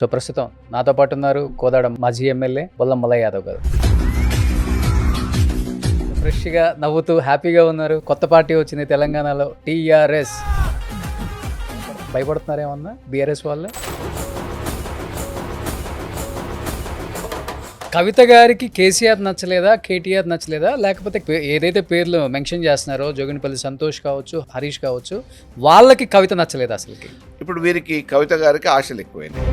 So ప్రస్తుతం నాతో పాటు ఉన్నారు కోదాడ మాజీ ఎమ్మెల్యే బొల్లం మల్లయ్య యాదవ్ గారు. ఫ్రెష్గా నవ్వుతూ హ్యాపీగా ఉన్నారు. కొత్త పార్టీ వచ్చింది తెలంగాణలో, టీఆర్ఎస్. భయపడుతున్నారేమన్నా బీఆర్ఎస్ వాళ్ళు? కవిత గారికి కేసీఆర్ నచ్చలేదా, కేటీఆర్ నచ్చలేదా, లేకపోతే ఏదైతే పేర్లు మెన్షన్ చేస్తున్నారో జోగినిపల్లి సంతోష్ కావచ్చు, హరీష్ కావచ్చు, వాళ్ళకి కవిత నచ్చలేదా అసలుకి? ఇప్పుడు వీరికి కవిత గారికి ఆశలు ఎక్కువైనాయి.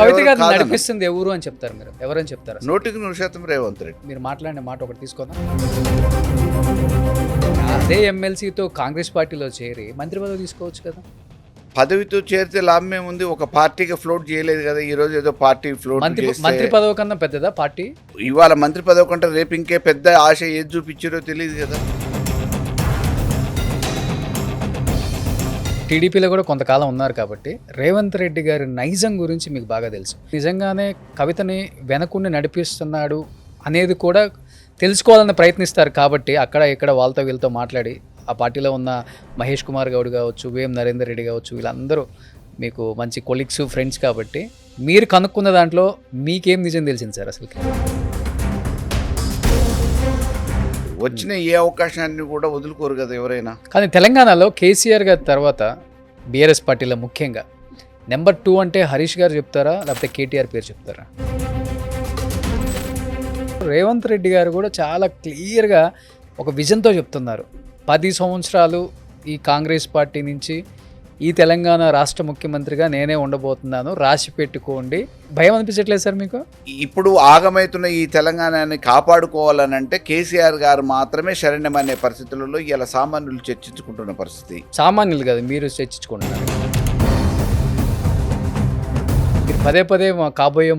కవిత గారిని నడిపిస్తుంది ఎవరు అని చెప్తారు మీరు? ఎవరని చెప్తారు? 100% రేవంత్ రెడ్డి. మీరు మాట్లాడిన మాట ఒకటి తీసుకుందాం. అదే ఎమ్మెల్సీతో కాంగ్రెస్ పార్టీలో చేరి మంత్రి పదవి తీసుకోవచ్చు కదా. పదవితో చేరితే లాభమే ఉంది. ఒక పార్టీకి ఫ్లోట్ చేయలేదు కదా. ఈ రోజు ఏదో పార్టీ ఫ్లోట్ మంత్రి పదవి కన్నా పెద్దదా పార్టీ? ఇవాళ మంత్రి పదవి కంటే రేపు ఇంకే పెద్ద ఆశ ఏది చూపించారో తెలియదు కదా. టీడీపీలో కూడా కొంతకాలం ఉన్నారు కాబట్టి రేవంత్ రెడ్డి గారి నైజం గురించి మీకు బాగా తెలుసు. నిజంగానే కవితని వెనకుండి నడిపిస్తున్నాడు అనేది కూడా తెలుసుకోవాలని ప్రయత్నిస్తారు కాబట్టి అక్కడ ఇక్కడ వాళ్ళతో వీళ్ళతో మాట్లాడి ఆ పార్టీలో ఉన్న మహేష్ కుమార్ గౌడ్ కావచ్చు, వేం నరేందర్ రెడ్డి కావచ్చు, వీళ్ళందరూ మీకు మంచి కొలీగ్స్, ఫ్రెండ్స్ కాబట్టి మీరు కనుక్కున్న దాంట్లో మీకేం నిజం తెలిసింది సార్ అసలు? వచ్చిన ఏ అవకాశాన్ని కూడా వదులుకోరు కదా ఎవరైనా. కానీ తెలంగాణలో కేసీఆర్ గారి తర్వాత బీఆర్ఎస్ పార్టీలో ముఖ్యంగా నెంబర్ 2 అంటే హరీష్ గారు చెప్తారా, లేకపోతే కేటీఆర్ పేరు చెప్తారా? రేవంత్ రెడ్డి గారు కూడా చాలా క్లియర్గా ఒక విజన్తో చెప్తున్నారు. 10 సంవత్సరాలు ఈ కాంగ్రెస్ పార్టీ నుంచి ఈ తెలంగాణ రాష్ట్ర ముఖ్యమంత్రిగా నేనే ఉండబోతున్నాను, రాసి పెట్టుకోండి. భయం అనిపించట్లేదు సార్ మీకు? ఇప్పుడు ఆగమవుతున్న ఈ తెలంగాణని కాపాడుకోవాలనంటే కేసీఆర్ గారు మాత్రమే శరణ్యమనే పరిస్థితులలో ఇలా సామాన్యులు చర్చించుకుంటున్న పరిస్థితి. సామాన్యులు కాదు, మీరు చర్చించుకుంటున్నారు. మీరు పదే మా కాబోయే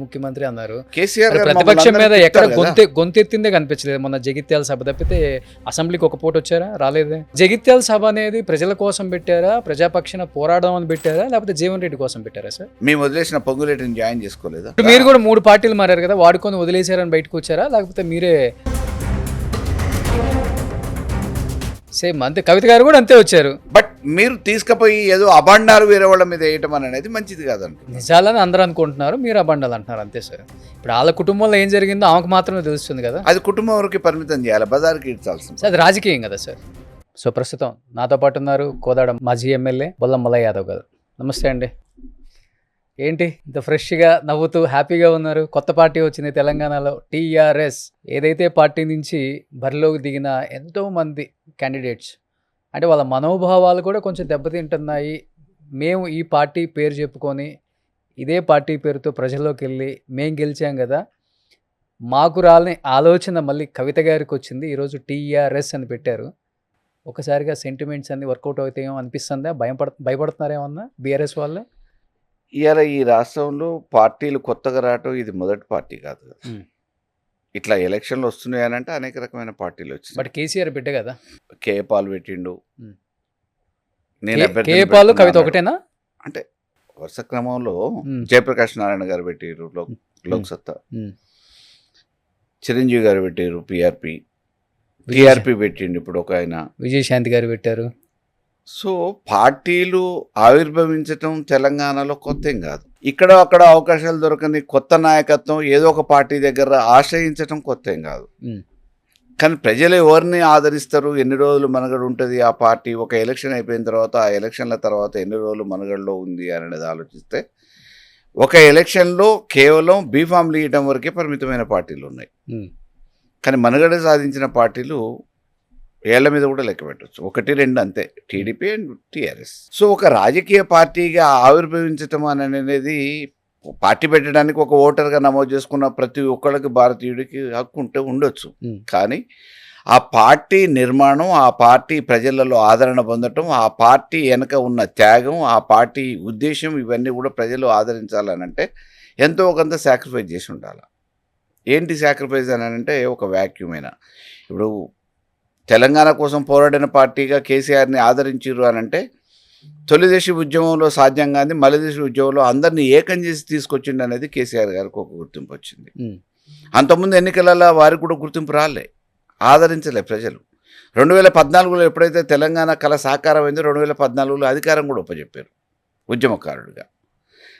ముఖ్యమంత్రి అన్నారు. కేసీఆర్ ప్రతిపక్షం మీద ఎక్కడ గొంతెత్తిందే కనిపించలేదు. మొన్న జగిత్యాల సభ తప్పితే అసెంబ్లీకి ఒక పూట వచ్చారా? రాలేదే. జగిత్యాల సభ అనేది ప్రజల కోసం పెట్టారా, ప్రజాపక్షాన పోరాడడం అని పెట్టారా, లేకపోతే జీవన్ రెడ్డి కోసం పెట్టారా సార్? మేము వదిలేసిన పొంగులేటిని జాయిన్ చేసుకోలేదా? మీరు కూడా 3 పార్టీలు మారారు కదా, వాడుకొని వదిలేశారని బయటకు వచ్చారా, లేకపోతే మీరే సేమ్ అంతే? కవిత గారు కూడా అంతే వచ్చారు. బట్ మీరు తీసుకుపోయి ఏదో అబండాలు వేరే వాళ్ళ మీద వేయటం అనేది మంచిది కాదంట. నిజాలని అందరూ అనుకుంటున్నారు, మీరు అబండాలు అంటున్నారు అంతే సార్. ఇప్పుడు వాళ్ళ కుటుంబంలో ఏం జరిగిందో ఆమెకు మాత్రమే తెలుస్తుంది కదా. అది కుటుంబం వరకు పరిమితం చేయాలి, బజార్కి ఇచ్చాల్సింది. అది రాజకీయం కదా సార్. సో ప్రస్తుతం నాతో పాటు ఉన్నారు కోదాడ మాజీ ఎమ్మెల్యే బొల్లం మల్లయ్య యాదవ్ గారు. నమస్తే అండి. ఏంటి ఇంత ఫ్రెష్గా నవ్వుతూ హ్యాపీగా ఉన్నారు? కొత్త పార్టీ వచ్చింది తెలంగాణలో, టీఆర్ఎస్. ఏదైతే పార్టీ నుంచి బరిలోకి దిగిన ఎంతోమంది క్యాండిడేట్స్ అంటే వాళ్ళ మనోభావాలు కూడా కొంచెం దెబ్బతింటున్నాయి. మేము ఈ పార్టీ పేరు చెప్పుకొని ఇదే పార్టీ పేరుతో ప్రజల్లోకి వెళ్ళి మేం గెలిచాం కదా, మాకు రాలని ఆలోచన మళ్ళీ కవిత గారికి వచ్చింది. ఈరోజు టీఆర్ఎస్ అని పెట్టారు. ఒకసారిగా సెంటిమెంట్స్ అన్ని వర్కౌట్ అవుతాయేమో అనిపిస్తుందా? భయపడుతున్నారేమన్నా బీఆర్ఎస్ వాళ్ళు? ఇవాళ ఈ రాష్ట్రంలో పార్టీలు కొత్తగా రావటం ఇది మొదటి పార్టీ కాదు కదా. ఇట్లా ఎలక్షన్లు వస్తున్నాయనంటే అనేక రకమైన పార్టీలు వచ్చినాయి. బట్ కేసీఆర్ బిడ్డ కదా. కేఏ పాల్ పెట్టిండు. కేఏ పాల్ కవిత ఒకటేనా అంటే వరుస క్రమంలో జయప్రకాష్ నారాయణ గారు పెట్టారు లోక్సత్తా, చిరంజీవి గారు పెట్టారు టీఆర్పీ పెట్టిండు ఇప్పుడు ఒక ఆయన, విజయశాంతి గారు పెట్టారు. సో పార్టీలు ఆవిర్భవించటం తెలంగాణలో కొత్త ఏం కాదు. ఇక్కడ అక్కడ అవకాశాలు దొరకని కొత్త నాయకత్వం ఏదో ఒక పార్టీ దగ్గర ఆశ్రయించటం కొత్త ఏం కాదు. కానీ ప్రజలు ఎవరిని ఆదరిస్తారు, ఎన్ని రోజులు మనగడ ఉంటుంది ఆ పార్టీ, ఒక ఎలక్షన్ అయిపోయిన తర్వాత ఆ ఎలక్షన్ల తర్వాత ఎన్ని రోజులు మనగడలో ఉంది అనేది ఆలోచిస్తే ఒక ఎలక్షన్లో కేవలం బీఫామ్లు ఇవ్వడం వరకే పరిమితమైన పార్టీలు ఉన్నాయి. కానీ మనగడ సాధించిన పార్టీలు ఏళ్ల మీద కూడా లెక్క పెట్టవచ్చు, 1-2 అంతే, టీడీపీ అండ్ టీఆర్ఎస్. సో ఒక రాజకీయ పార్టీగా ఆవిర్భవించటం అనేది పార్టీ పెట్టడానికి ఒక ఓటర్గా నమోదు చేసుకున్న ప్రతి ఒక్కళ్ళకి భారతీయుడికి హక్కు ఉండొచ్చు. కానీ ఆ పార్టీ నిర్మాణం, ఆ పార్టీ ప్రజలలో ఆదరణ పొందటం, ఆ పార్టీ వెనక ఉన్న త్యాగం, ఆ పార్టీ ఉద్దేశం, ఇవన్నీ కూడా ప్రజలు ఆదరించాలనంటే ఎంతో కొంత సాక్రిఫైస్ చేసి ఉండాలి. ఏంటి సాక్రిఫైస్ అని అంటే ఒక వ్యాక్యూమైనా. ఇప్పుడు తెలంగాణ కోసం పోరాడిన పార్టీగా కేసీఆర్ని ఆదరించారు అని అంటే తొలిదేశీ ఉద్యమంలో సాధ్యం కాని మలిదేశీ ఉద్యమంలో అందరినీ ఏకం చేసి తీసుకొచ్చిండు అనేది కేసీఆర్ గారికి ఒక గుర్తింపు వచ్చింది. అంతకుముందు ఎన్నికలలో వారికి కూడా గుర్తింపు రాలే, ఆదరించలే ప్రజలు. 2014లో ఎప్పుడైతే తెలంగాణ కళ సాకారం అయిందో 2014లో అధికారం కూడా ఒప్పచెప్పారు. ఉద్యమకారుడిగా.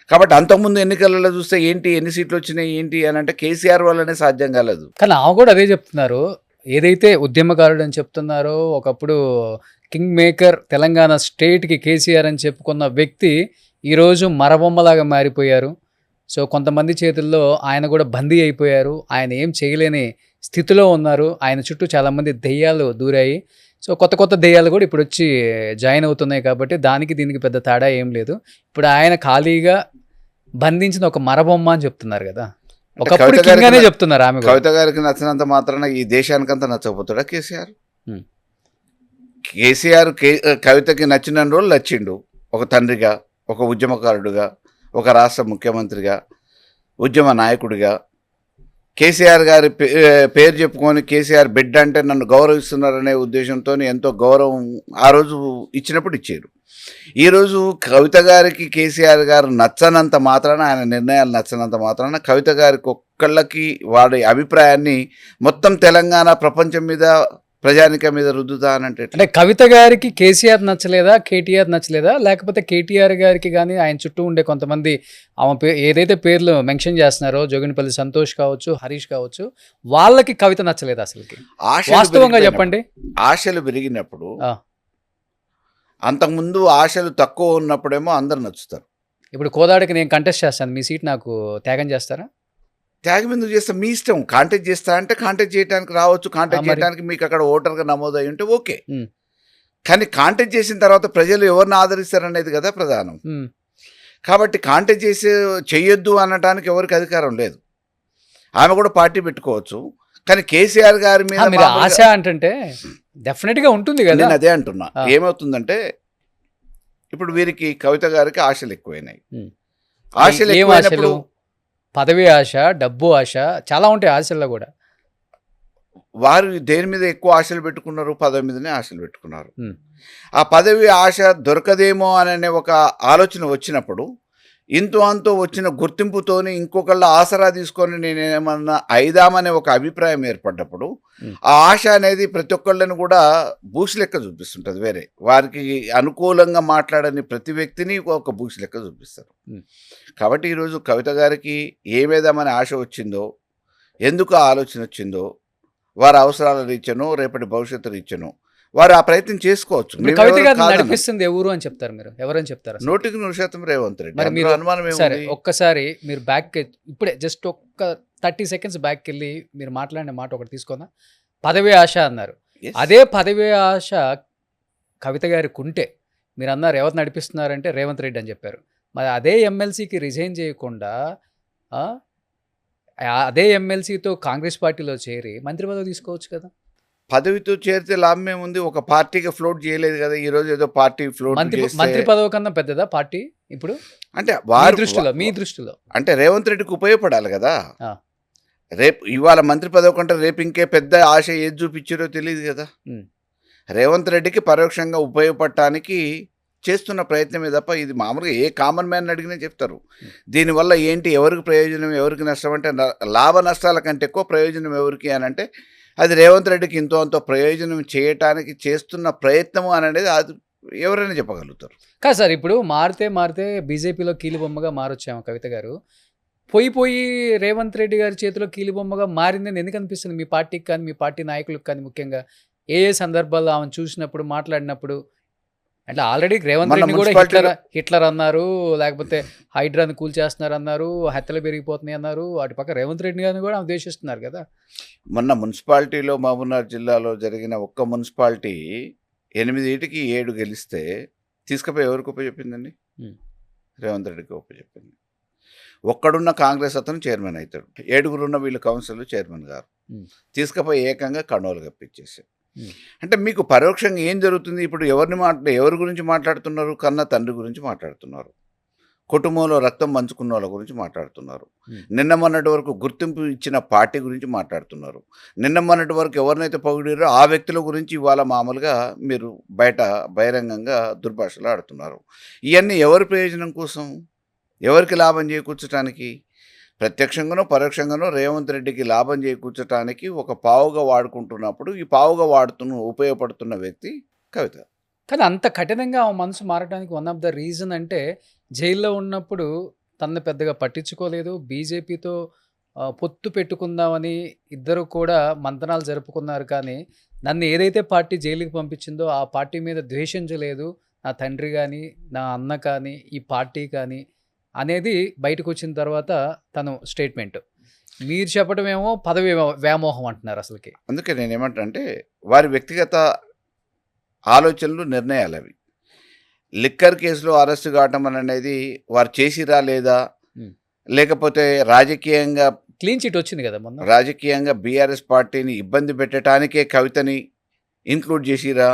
కాబట్టి అంతకుముందు ఎన్నికలలో చూస్తే ఏంటి ఎన్ని సీట్లు వచ్చినాయి ఏంటి అని అంటే కేసీఆర్ వల్లనే సాధ్యం కాలేదు. కానీ ఆమె కూడా అదే చెప్తున్నారు. ఏదైతే ఉద్యమకారుడు అని చెప్తున్నారో, ఒకప్పుడు కింగ్ మేకర్ తెలంగాణ స్టేట్కి కేసీఆర్ అని చెప్పుకున్న వ్యక్తి ఈరోజు మరబొమ్మలాగా మారిపోయారు. సో కొంతమంది చేతుల్లో ఆయన కూడా బందీ అయిపోయారు. ఆయన ఏం చేయలేని స్థితిలో ఉన్నారు. ఆయన చుట్టూ చాలామంది దెయ్యాలు దూరాయి. సో కొత్త కొత్త దెయ్యాలు కూడా ఇప్పుడు వచ్చి జాయిన్ అవుతున్నాయి. కాబట్టి దానికి దీనికి పెద్ద తేడా ఏం లేదు. ఇప్పుడు ఆయన ఖాళీగా బంధించిన ఒక మరబొమ్మ అని చెప్తున్నారు కదా. ఒకప్పుడు కింగ్ అనే చెప్తున్నారు ఆమె కూడా. కవిత గారికి నచ్చినంత మాత్రాన ఈ దేశానికంతా నచ్చకపోతాడా కేసీఆర్? ఉమ్. కేసీఆర్ కవితకి నచ్చిన రోజులు నచ్చిండు. ఒక తండ్రిగా, ఒక ఉద్యమకారుడుగా, ఒక రాష్ట్ర ముఖ్యమంత్రిగా, ఉద్యమ నాయకుడిగా. కేసీఆర్ గారి పేరు చెప్పుకొని కేసీఆర్ బిడ్డ అంటే నన్ను గౌరవిస్తున్నారనే ఉద్దేశంతో ఎంతో గౌరవం ఆ రోజు ఇచ్చినప్పుడు ఇచ్చారు. ఈరోజు కవిత గారికి కేసీఆర్ గారు నచ్చనంత మాత్రాన, ఆయన నిర్ణయాలు నచ్చనంత మాత్రాన కవిత గారికి ఒక్కళ్ళకి వాడి అభిప్రాయాన్ని మొత్తం తెలంగాణ ప్రపంచం మీద ప్రజానిక మీద రుద్దుతా అనంటే అంటే కవిత గారికి కేసీఆర్ నచ్చలేదా, కేటీఆర్ నచ్చలేదా, లేకపోతే కేటీఆర్ గారికి కానీ ఆయన చుట్టూ ఉండే కొంతమంది ఆమె ఏదైతే పేర్లు మెన్షన్ చేస్తున్నారో, జోగినిపల్లి సంతోష్ కావచ్చు, హరీష్ కావచ్చు, వాళ్ళకి కవిత నచ్చలేదు అసలుకి? వాస్తవంగా చెప్పండి. ఆశలు పెరిగినప్పుడు, అంతకుముందు ఆశలు తక్కువ ఉన్నప్పుడేమో అందరు నచ్చుతారు. ఇప్పుడు కోదాడికి నేను కంటెస్ట్ చేస్తాను, మీ సీట్ నాకు త్యాగం చేస్తారా? త్యాగం ఎందుకు చేస్తా? మీ ఇష్టం. కాంటాక్ట్ చేస్తా అంటే కాంటాక్ట్ చేయడానికి రావచ్చు. కాంటాక్ట్ చేయడానికి మీకు అక్కడ ఓటర్గా నమోదు అయ్యి ఉంటే ఓకే. కానీ కాంటాక్ట్ చేసిన తర్వాత ప్రజలు ఎవరిని ఆదరిస్తారనేది కదా ప్రధానం. కాబట్టి కాంటాక్ట్ చెయ్యొద్దు అనడానికి ఎవరికి అధికారం లేదు. ఆమె కూడా పార్టీ పెట్టుకోవచ్చు. కానీ కేసీఆర్ గారి మీద ఆశ అంటే డెఫినెట్ గా ఉంటుంది కదా. నేను అదే అంటున్నా. ఏమవుతుందంటే ఇప్పుడు వీరికి కవిత గారికి ఆశలు ఎక్కువైనాయి. ఆశలు ఎక్కువైనప్పుడు పదవి ఆశ, డబ్బు ఆశ చాలా ఉంటాయి ఆశల్లో కూడా. వారు దేని మీద ఎక్కువ ఆశలు పెట్టుకున్నారు? పదవి మీదనే ఆశలు పెట్టుకున్నారు. ఆ పదవి ఆశ దొరకదేమో అనే ఒక ఆలోచన వచ్చినప్పుడు, ఇంతో అంతో వచ్చిన గుర్తింపుతోని ఇంకొకళ్ళ ఆసరా తీసుకొని నేనేమన్నా అయిదామనే ఒక అభిప్రాయం ఏర్పడ్డప్పుడు, ఆ ఆశ అనేది ప్రతి ఒక్కళ్ళని కూడా బూసి లెక్క చూపిస్తుంటుంది. వేరే వారికి అనుకూలంగా మాట్లాడని ప్రతి వ్యక్తిని ఒక బూసి లెక్క చూపిస్తారు. కాబట్టి ఈరోజు కవిత గారికి ఏమేదామనే ఆశ వచ్చిందో, ఎందుకు ఆ ఆలోచన వచ్చిందో, వారి అవసరాల రీత్యానో రేపటి భవిష్యత్తు రీత్యానో వారు ఆ ప్రయత్నం చేసుకోవచ్చు. కవిత గారిని నడిపిస్తుంది ఎవరు అని చెప్తారు మీరు? ఎవరని చెప్తారు? 100% రేవంత్ రెడ్డి. మరి మీరు అనుమానం ఒక్కసారి మీరు బ్యాక్ ఇప్పుడే జస్ట్ ఒక్క 30 సెకండ్స్ బ్యాక్ వెళ్ళి మీరు మాట్లాడిన మాట ఒకటి తీసుకుందా. పదవి ఆశ అన్నారు. అదే పదవి ఆశ కవిత గారికి ఉంటే మీరు అన్నారు ఎవరు నడిపిస్తున్నారంటే రేవంత్ రెడ్డి అని చెప్పారు. మరి అదే ఎమ్మెల్సీకి రిజైన్ చేయకుండా అదే ఎమ్మెల్సీతో కాంగ్రెస్ పార్టీలో చేరి మంత్రి పదవి తీసుకోవచ్చు కదా. పదవితో చేరితే లాభం ఏముంది? ఒక పార్టీగా ఫ్లోట్ చేయలేదు కదా. ఈ రోజు ఏదో పార్టీ ఫ్లోట్ మంత్రి పదవి కన్నా పెద్దదా పార్టీ ఇప్పుడు? అంటే మీ దృష్టిలో అంటే రేవంత్ రెడ్డికి ఉపయోగపడాలి కదా. రేపు ఇవాళ మంత్రి పదవి కంటే రేపు ఇంకే పెద్ద ఆశ ఏది చూపించారో తెలియదు కదా. రేవంత్ రెడ్డికి పరోక్షంగా ఉపయోగపడటానికి చేస్తున్న ప్రయత్నమే తప్ప ఇది మామూలుగా ఏ కామన్ మ్యాన్ అడిగినా చెప్తారు. దీనివల్ల ఏంటి, ఎవరికి ప్రయోజనం, ఎవరికి నష్టం అంటే లాభ నష్టాల కంటే ఎక్కువ ప్రయోజనం ఎవరికి అని అంటే అది రేవంత్ రెడ్డికి ఇంతో అంతో ప్రయోజనం చేయటానికి చేస్తున్న ప్రయత్నము అనేది అది ఎవరైనా చెప్పగలుగుతారు. కాదు సార్, ఇప్పుడు మారితే బీజేపీలో కీలుబొమ్మగా మారొచ్చాము కవిత గారు. పోయి రేవంత్ రెడ్డి గారి చేతిలో కీలుబొమ్మగా మారిందని ఎందుకు అనిపిస్తుంది మీ పార్టీకి కానీ, మీ పార్టీ నాయకులకు కానీ? ముఖ్యంగా ఏ సందర్భాల్లో ఆమెను చూసినప్పుడు, మాట్లాడినప్పుడు? అంటే ఆల్రెడీ రేవంత్ రెడ్డి కూడా హిట్లర్ అన్నారు, లేకపోతే హైడ్రాని కూల్చేస్తున్నారు అన్నారు, హత్యలు పెరిగిపోతున్నాయి అన్నారు. వాటి పక్క రేవంత్ రెడ్డి గారిని కూడా ఉద్దేశిస్తున్నారు కదా. మొన్న మున్సిపాలిటీలో మహబూబ్నగర్ జిల్లాలో జరిగిన ఒక్క మున్సిపాలిటీ 8 7 గెలిస్తే తీసుకుపోయి ఎవరికి ఉపయోగపడిందండి? రేవంత్ రెడ్డికి ఉపయోగపడింది. ఒక్కడున్న కాంగ్రెస్ అతను చైర్మన్ అవుతాడు, 7 ఉన్న వీళ్ళు కౌన్సిల్ చైర్మన్ గారు తీసుకుపోయి ఏకంగా కణోలు కప్పించేసారు. అంటే మీకు పరోక్షంగా ఏం జరుగుతుంది? ఇప్పుడు ఎవరి గురించి మాట్లాడుతున్నారు? కన్న తండ్రి గురించి మాట్లాడుతున్నారు, కుటుంబంలో రక్తం పంచుకున్న వాళ్ళ గురించి మాట్లాడుతున్నారు, నిన్న మొన్నటి వరకు గుర్తింపు ఇచ్చిన పార్టీ గురించి మాట్లాడుతున్నారు, నిన్న మొన్నటి వరకు ఎవరినైతే పొగిడారో ఆ వ్యక్తుల గురించి ఇవాళ మామూలుగా మీరు బయట బహిరంగంగా దుర్భాషలు ఆడుతున్నారు. ఇవన్నీ ఎవరి ప్రయోజనం కోసం, ఎవరికి లాభం చేకూర్చడానికి? ప్రత్యక్షంగానో పరోక్షంగానో రేవంత్ రెడ్డికి లాభం చేకూర్చడానికి ఒక పావుగా వాడుకుంటున్నప్పుడు ఈ పావుగా ఉపయోగపడుతున్న వ్యక్తి కవిత. కానీ అంత కఠినంగా ఆ మనసు మారడానికి వన్ ఆఫ్ ద రీజన్ అంటే జైల్లో ఉన్నప్పుడు తనని పెద్దగా పట్టించుకోలేదు. బీజేపీతో పొత్తు పెట్టుకుందామని ఇద్దరు కూడా మంతనాలు జరుపుకున్నారు. కానీ నన్ను ఏదైతే పార్టీ జైలుకి పంపించిందో ఆ పార్టీ మీద ద్వేషించలేదు. నా తండ్రి గాని, నా అన్న కానీ, ఈ పార్టీ కానీ అనేది బయటకొచ్చిన తర్వాత తను స్టేట్మెంట్. మీరు చెప్పడమేమో పదవి వ్యామోహం అంటున్నారు అసలుకి. అందుకే నేనేమంటానంటే వారి వ్యక్తిగత ఆలోచనలు, నిర్ణయాలు అవి. లిక్కర్ కేసులో అరెస్టు కావటం అనేది వారు చేసిరా లేదా, ఉమ్. లేకపోతే రాజకీయంగా క్లీన్ చిట్ వచ్చింది కదా మొన్న. రాజకీయంగా బీఆర్ఎస్ పార్టీని ఇబ్బంది పెట్టడానికే కవితని ఇంక్లూడ్ చేసిరా,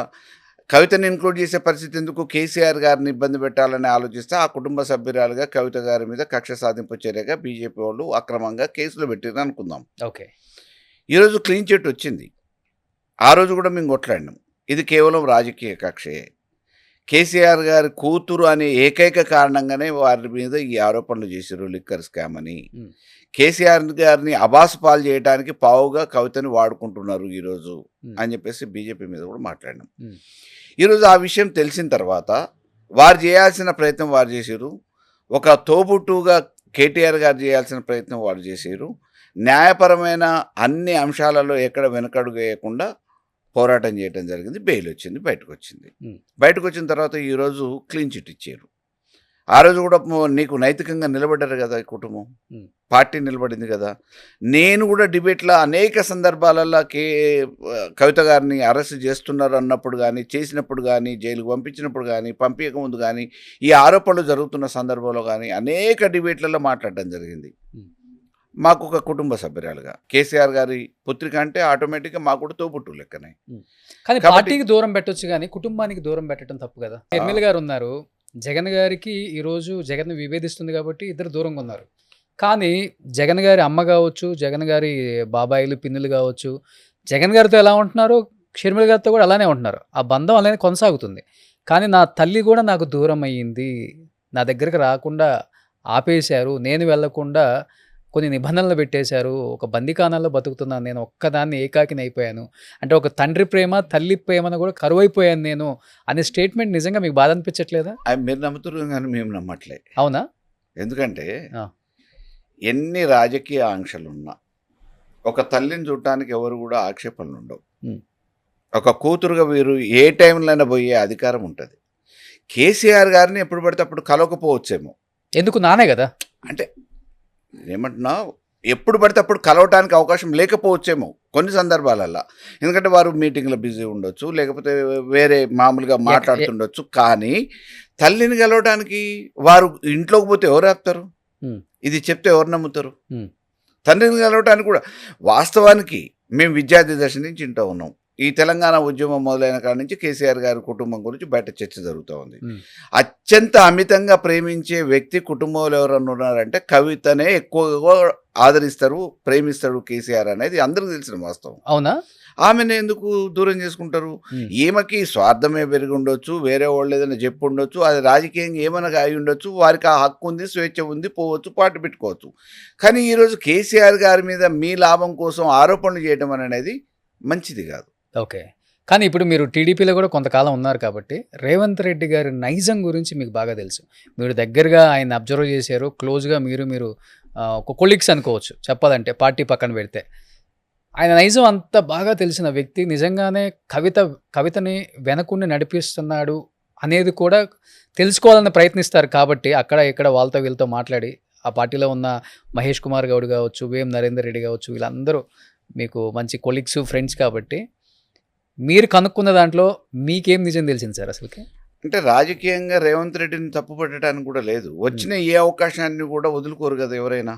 కవితని ఇంక్లూడ్ చేసే పరిస్థితి ఎందుకు, కేసీఆర్ గారిని ఇబ్బంది పెట్టాలని ఆలోచిస్తే ఆ కుటుంబ సభ్యురాలుగా కవిత గారి మీద కక్ష సాధింపు చర్యగా బీజేపీ వాళ్ళు అక్రమంగా కేసులు పెట్టిరు అనుకుందాం. ఓకే. ఈరోజు క్లీన్ చిట్ వచ్చింది. ఆ రోజు కూడా మేము కొట్లాడినాం. ఇది కేవలం రాజకీయ కక్షే. కేసీఆర్ గారి కూతురు అనే ఏకైక కారణంగానే వారి మీద ఈ ఆరోపణలు చేశారు లిక్కర్ స్కామ్ అని. ఉమ్. కేసీఆర్ గారిని అబాసు పాలు చేయడానికి పావుగా కవితని వాడుకుంటున్నారు ఈరోజు ఉమ్. అని చెప్పేసి బీజేపీ మీద కూడా మాట్లాడినాం. ఉమ్. ఈరోజు ఆ విషయం తెలిసిన తర్వాత వారు చేయాల్సిన ప్రయత్నం వారు చేశారు. ఒక తోబుట్టుగా కేటీఆర్ గారు చేయాల్సిన ప్రయత్నం వారు చేశారు. న్యాయపరమైన అన్ని అంశాలలో ఎక్కడ వెనకడుగు వేయకుండా పోరాటం చేయడం జరిగింది. బెయిల్ వచ్చింది, బయటకు వచ్చింది. బయటకు వచ్చిన తర్వాత ఈరోజు క్లీన్ చిట్ ఇచ్చారు. ఆ రోజు కూడా నీకు నైతికంగా నిలబడ్డారు కదా ఈ కుటుంబం, పార్టీ నిలబడింది కదా. నేను కూడా డిబేట్లో అనేక సందర్భాలలో కవిత గారిని అరెస్ట్ చేస్తున్నారు అన్నప్పుడు కానీ, చేసినప్పుడు కానీ, జైలుకు పంపించినప్పుడు కానీ, పంపించక ముందు కానీ, ఈ ఆరోపణలు జరుగుతున్న సందర్భంలో కానీ అనేక డిబేట్లలో మాట్లాడడం జరిగింది. మాకు ఒక కుటుంబ సభ్యురాలుగా కేసీఆర్ గారి పుత్రిక అంటే ఆటోమేటిక్గా మాకు కూడా తోబుట్టు లెక్కనే. కానీ పార్టీకి దూరం పెట్టొచ్చు కానీ కుటుంబానికి దూరం పెట్టడం తప్పు కదా. ఎమ్మెల్యే గారు ఉన్నారు, జగన్ గారికి ఈరోజు జగన్ విభేదిస్తుంది కాబట్టి ఇద్దరు దూరంగా ఉన్నారు. కానీ జగన్ గారి అమ్మ కావచ్చు, జగన్ గారి బాబాయిలు పిన్నులు కావచ్చు, జగన్ గారితో ఎలా ఉంటున్నారు, షర్మిల గారితో కూడా అలానే ఉంటున్నారు. ఆ బంధం అలానే కొనసాగుతుంది. కానీ నా తల్లి కూడా నాకు దూరం అయ్యింది, నా దగ్గరికి రాకుండా ఆపేశారు, నేను వెళ్లకుండా కొన్ని నిబంధనలు పెట్టేశారు, ఒక బందికానాల్లో బతుకుతున్నాను, నేను ఒక్కదాన్ని ఏకాకిని అయిపోయాను అంటే ఒక తండ్రి ప్రేమ తల్లి ప్రేమను కూడా కరువైపోయాను నేను అనే స్టేట్మెంట్ నిజంగా మీకు బాధ అనిపించట్లేదా? మీరు నమ్ముతున్నారు కానీ మేము నమ్మట్లే. అవునా? ఎందుకంటే ఎన్ని రాజకీయ ఆంక్షలు ఉన్నా ఒక తల్లిని చూడటానికి ఎవరు కూడా ఆక్షేపణలు ఉండవు. ఒక కూతురుగా వీరు ఏ టైంలోనే పోయే అధికారం ఉంటుంది. కేసీఆర్ గారిని ఎప్పుడు పడితే అప్పుడు కలవకపోవచ్చేమో. ఎందుకు, నానే కదా. అంటే ఏమంటున్నా, ఎప్పుడు పడితే అప్పుడు కలవటానికి అవకాశం లేకపోవచ్చేమో కొన్ని సందర్భాలల్లో. ఎందుకంటే వారు మీటింగ్లో బిజీ ఉండొచ్చు, లేకపోతే వేరే మామూలుగా మాట్లాడుతుండొచ్చు. కానీ తల్లిని కలవడానికి వారు ఇంట్లోకి పోతే ఎవరు ఆపుతారు? ఇది చెప్తే ఎవరు నమ్ముతారు? తండ్రిని కలవటానికి కూడా వాస్తవానికి మేము విద్యార్థి దశ నుంచి వింటూ ఉన్నాం. ఈ తెలంగాణ ఉద్యమం మొదలైన కాడి నుంచి కేసీఆర్ గారి కుటుంబం గురించి బయట చర్చ జరుగుతూ ఉంది. అత్యంత అమితంగా ప్రేమించే వ్యక్తి కుటుంబంలో ఎవరన్నా ఉన్నారంటే కవితనే ఎక్కువగా ఆదరిస్తారు, ప్రేమిస్తాడు కేసీఆర్ అనేది అందరికీ తెలిసిన వాస్తవం. అవునా? ఆమెను ఎందుకు దూరం చేసుకుంటారు? ఈమెకి స్వార్థమే పెరిగి ఉండొచ్చు, వేరే వాళ్ళు ఏదైనా చెప్పి ఉండొచ్చు, అది రాజకీయంగా ఏమైనా అయి ఉండొచ్చు, వారికి ఆ హక్కు ఉంది, స్వేచ్ఛ ఉంది, పోవచ్చు, పాటు పెట్టుకోవచ్చు. కానీ ఈరోజు కేసీఆర్ గారి మీద మీ లాభం కోసం ఆరోపణలు చేయడం అనేది మంచిది కాదు. ఓకే. కానీ ఇప్పుడు మీరు టీడీపీలో కూడా కొంతకాలం ఉన్నారు కాబట్టి రేవంత్ రెడ్డి గారి నైజం గురించి మీకు బాగా తెలుసు. మీరు దగ్గరగా ఆయన అబ్జర్వ్ చేశారు, క్లోజ్గా మీరు ఒక కొలీగ్స్ అనుకోవచ్చు చెప్పాలంటే, పార్టీ పక్కన పెడితే. ఆయన నైజం అంత బాగా తెలిసిన వ్యక్తి నిజంగానే కవితని వెనకుండి నడిపిస్తున్నాడు అనేది కూడా తెలుసుకోవాలని ప్రయత్నిస్తారు. కాబట్టి అక్కడ ఇక్కడ వాళ్ళతో వీళ్ళతో మాట్లాడి ఆ పార్టీలో ఉన్న మహేష్ కుమార్ గౌడ్ కావచ్చు, వేం నరేందర్ రెడ్డి కావచ్చు, వీళ్ళందరూ మీకు మంచి కొలీగ్స్, ఫ్రెండ్స్. కాబట్టి మీరు కనుక్కున్న దాంట్లో మీకేం నిజం తెలిసింది సార్ అసలుకి? అంటే రాజకీయంగా రేవంత్ రెడ్డిని తప్పు పట్టడానికి కూడా లేదు. వచ్చిన ఏ అవకాశాన్ని కూడా వదులుకోరు కదా ఎవరైనా.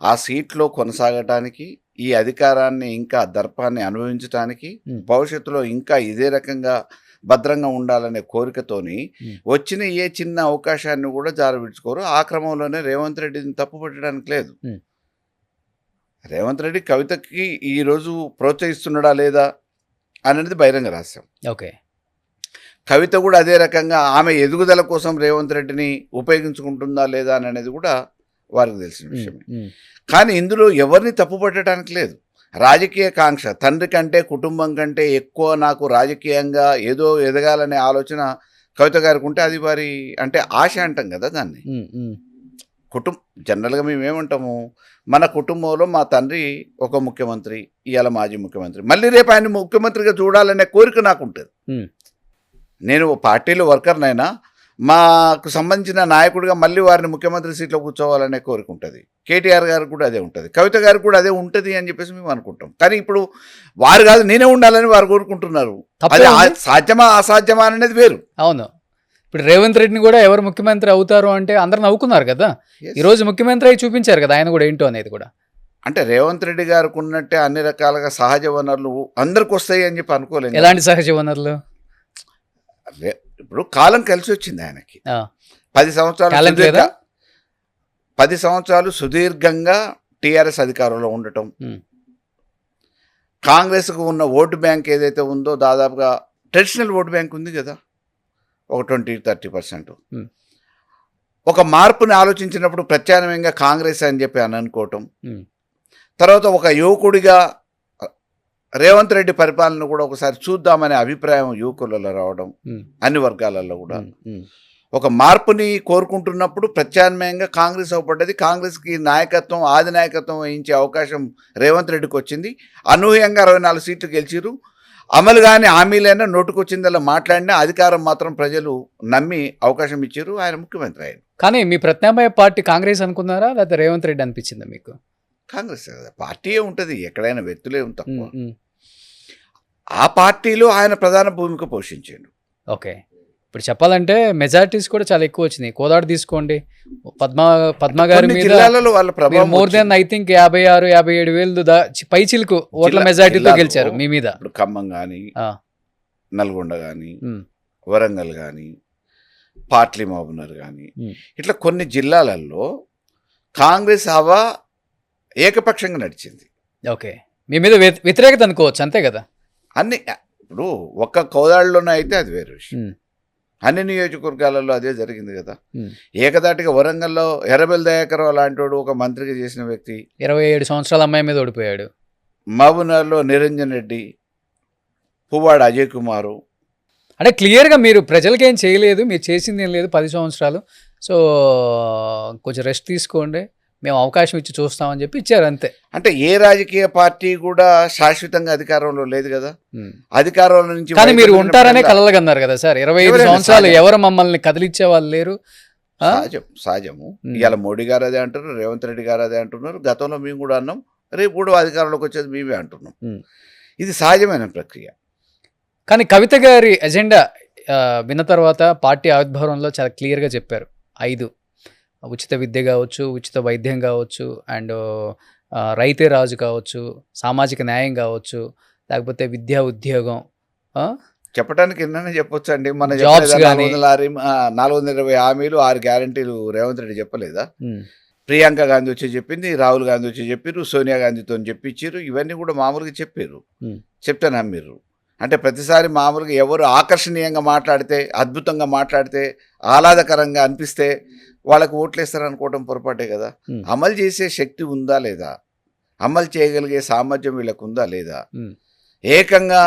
ఆ సీట్లో కొనసాగటానికి, ఈ అధికారాన్ని ఇంకా దర్పాన్ని అనుభవించడానికి, భవిష్యత్తులో ఇంకా ఇదే రకంగా భద్రంగా ఉండాలనే కోరికతోని వచ్చిన ఏ చిన్న అవకాశాన్ని కూడా జారవిడ్చుకోరు. ఆ క్రమంలోనే రేవంత్ రెడ్డిని తప్పు పట్టడానికి లేదు. రేవంత్ రెడ్డి కవితకి ఈరోజు ప్రోత్సహిస్తున్నాడా లేదా అనేది బహిరంగ రహస్యం. ఓకే. కవిత కూడా అదే రకంగా ఆమె ఎదుగుదల కోసం రేవంత్ రెడ్డిని ఉపయోగించుకుంటుందా లేదా అనేది కూడా వారికి తెలిసిన విషయమే. కానీ ఇందులో ఎవరిని తప్పు పట్టడానికి లేదు. రాజకీయ కాంక్ష, తండ్రి కంటే కుటుంబం కంటే ఎక్కువ నాకు రాజకీయంగా ఏదో ఎదగాలనే ఆలోచన కవిత గారికి ఉంటే అది వారి అంటే ఆశ అంటాం కదా దాన్ని. జనరల్గా మేము ఏమంటాము, మన కుటుంబంలో మా తండ్రి ఒక ముఖ్యమంత్రి, ఇవాళ మాజీ ముఖ్యమంత్రి, మళ్ళీ రేపు ఆయన ముఖ్యమంత్రిగా చూడాలనే కోరిక నాకు ఉంటుంది. నేను పార్టీలో వర్కర్నైనా మాకు సంబంధించిన నాయకుడిగా మళ్ళీ వారిని ముఖ్యమంత్రి సీట్లో కూర్చోవాలనే కోరిక ఉంటుంది. కేటీఆర్ గారికి కూడా అదే ఉంటుంది, కవిత గారికి కూడా అదే ఉంటుంది అని చెప్పేసి మేము అనుకుంటాం. కానీ ఇప్పుడు వారు కాదు, నేనే ఉండాలని వారు కోరుకుంటున్నారు. అది సాధ్యమా అసాధ్యమా అనేది వేరు. అవును, ఇప్పుడు రేవంత్ రెడ్డిని కూడా ఎవరు ముఖ్యమంత్రి అవుతారు అంటే అందరూ నవ్వుకున్నారు కదా. ఈ రోజు ముఖ్యమంత్రి అయి చూపించారు కదా ఆయన కూడా ఏంటో అనేది కూడా. అంటే రేవంత్ రెడ్డి గారికి ఉన్నట్టే అన్ని రకాలుగా సహజ వనరులు అందరికి వస్తాయి అని చెప్పి అనుకోలేదు. ఎలాంటి సహజ వనరులు? ఇప్పుడు కాలం కలిసి వచ్చింది ఆయనకి. 10 సంవత్సరాలు సుదీర్ఘంగా టీఆర్ఎస్ అధికారంలో ఉండటం, కాంగ్రెస్కు ఉన్న ఓటు బ్యాంక్ ఏదైతే ఉందో దాదాపుగా ట్రెడిషనల్ ఓటు బ్యాంక్ ఉంది కదా, ఒక 20-30%. ఒక మార్పుని ఆలోచించినప్పుడు ప్రత్యామ్నాయంగా కాంగ్రెస్ అని చెప్పి అని అనుకోవటం, తర్వాత ఒక యువకుడిగా రేవంత్ రెడ్డి పరిపాలన కూడా ఒకసారి చూద్దామనే అభిప్రాయం యువకులలో రావడం, అన్ని వర్గాలలో కూడా ఒక మార్పుని కోరుకుంటున్నప్పుడు ప్రత్యామ్నాయంగా కాంగ్రెస్ అవపడ్డది. కాంగ్రెస్కి నాయకత్వం, ఆది నాయకత్వం వహించే అవకాశం రేవంత్ రెడ్డికి వచ్చింది. అనూహ్యంగా 64 సీట్లు గెలిచిరు. అమలు కానీ హామీలైనా నోటుకొచ్చిందలా మాట్లాడినా అధికారం మాత్రం ప్రజలు నమ్మి అవకాశం ఇచ్చారు, ఆయన ముఖ్యమంత్రి అయ్యారు. కానీ మీ ప్రత్యామ్నాయ పార్టీ కాంగ్రెస్ అనుకున్నారా లేకపోతే రేవంత్ రెడ్డి అనిపించిందా మీకు? కాంగ్రెస్ పార్టీయే ఉంటుంది, ఎక్కడైనా వ్యక్తులే తక్కువ. ఆ పార్టీలో ఆయన ప్రధాన భూమిక పోషించాడు. ఓకే, ఇప్పుడు చెప్పాలంటే మెజారిటీస్ కూడా చాలా ఎక్కువ వచ్చినాయి. కోదాడు తీసుకోండి, పద్మ గారి మీద మోర్ దెన్ ఐ థింక్ 56-57 వేలు పై చిలుకు ఓట్ల మెజారిటీతో గెలిచారు మీ మీద. ఇప్పుడు ఖమ్మం కానీ, నల్గొండ కానీ, వరంగల్ కానీ, పాట్లీ మహబూబ్నగర్ కానీ, ఇట్లా కొన్ని జిల్లాలలో కాంగ్రెస్ హవా ఏకపక్షంగా నడిచింది. ఓకే, మీ మీద వ్యతిరేకత అనుకోవచ్చు అంతే కదా. అన్ని ఇప్పుడు ఒక్క కోదాడులోనే అయితే అది వేరే విషయం, అన్ని నియోజకవర్గాలలో అదే జరిగింది కదా. ఏకదాటిగా వరంగల్లో ఎర్రబెల్లి దయాకర్ లాంటి వాడు ఒక మంత్రిగా చేసిన వ్యక్తి 27 సంవత్సరాల అమ్మాయి మీద ఓడిపోయాడు. మహబూబ్నగర్లో నిరంజన్ రెడ్డి, పువ్వాడ అజయ్ కుమారు. అంటే క్లియర్గా మీరు ప్రజలకి ఏం చేయలేదు, మీరు చేసింది ఏం లేదు 10 సంవత్సరాలు, సో కొంచెం రెస్ట్ తీసుకోండి, మేము అవకాశం ఇచ్చి చూస్తామని చెప్పి ఇచ్చారు అంతే. అంటే ఏ రాజకీయ పార్టీ కూడా శాశ్వతంగా అధికారంలో లేదు కదా. అధికారంలో నుంచి కానీ మీరు ఉంటారనే కలలుగన్నారు కదా సార్. 25 సంవత్సరాలు ఎవరు మమ్మల్ని కదిలిచ్చే వాళ్ళు లేరు. సహజము. ఇవాళ మోడీ గారు అదే అంటారు, రేవంత్ రెడ్డి గారు అదే అంటున్నారు, గతంలో మేము కూడా అన్నాం, రేపు కూడా అధికారంలోకి వచ్చేది మేమే అంటున్నాం. ఇది సహజమైన ప్రక్రియ. కానీ కవిత గారి ఎజెండా విన్న తర్వాత పార్టీ ఆవిర్భావంలో చాలా క్లియర్గా చెప్పారు. 5 ఉచిత విద్య కావచ్చు, ఉచిత వైద్యం కావచ్చు, అండ్ రైతే రాజు కావచ్చు, సామాజిక న్యాయం కావచ్చు, లేకపోతే విద్యా ఉద్యోగం చెప్పడానికి ఎన్నైనా చెప్పొచ్చు అండి. మన జాబ్స్ కానీ 420 హామీలు 6 గ్యారంటీలు రేవంత్ రెడ్డి చెప్పలేదా? ప్రియాంక గాంధీ వచ్చి చెప్పింది, రాహుల్ గాంధీ వచ్చి చెప్పారు, సోనియా గాంధీతో చెప్పించారు. ఇవన్నీ కూడా మామూలుగా చెప్పారు, చెప్తే నమ్మిర్రు. అంటే ప్రతిసారి మామూలుగా ఎవరు ఆకర్షణీయంగా మాట్లాడితే, అద్భుతంగా మాట్లాడితే, ఆహ్లాదకరంగా అనిపిస్తే వాళ్ళకు ఓట్లేస్తారు అనుకోవడం పొరపాటే కదా. అమలు చేసే శక్తి ఉందా లేదా, అమలు చేయగలిగే సామర్థ్యం వీళ్ళకు ఉందా లేదా. ఏకంగా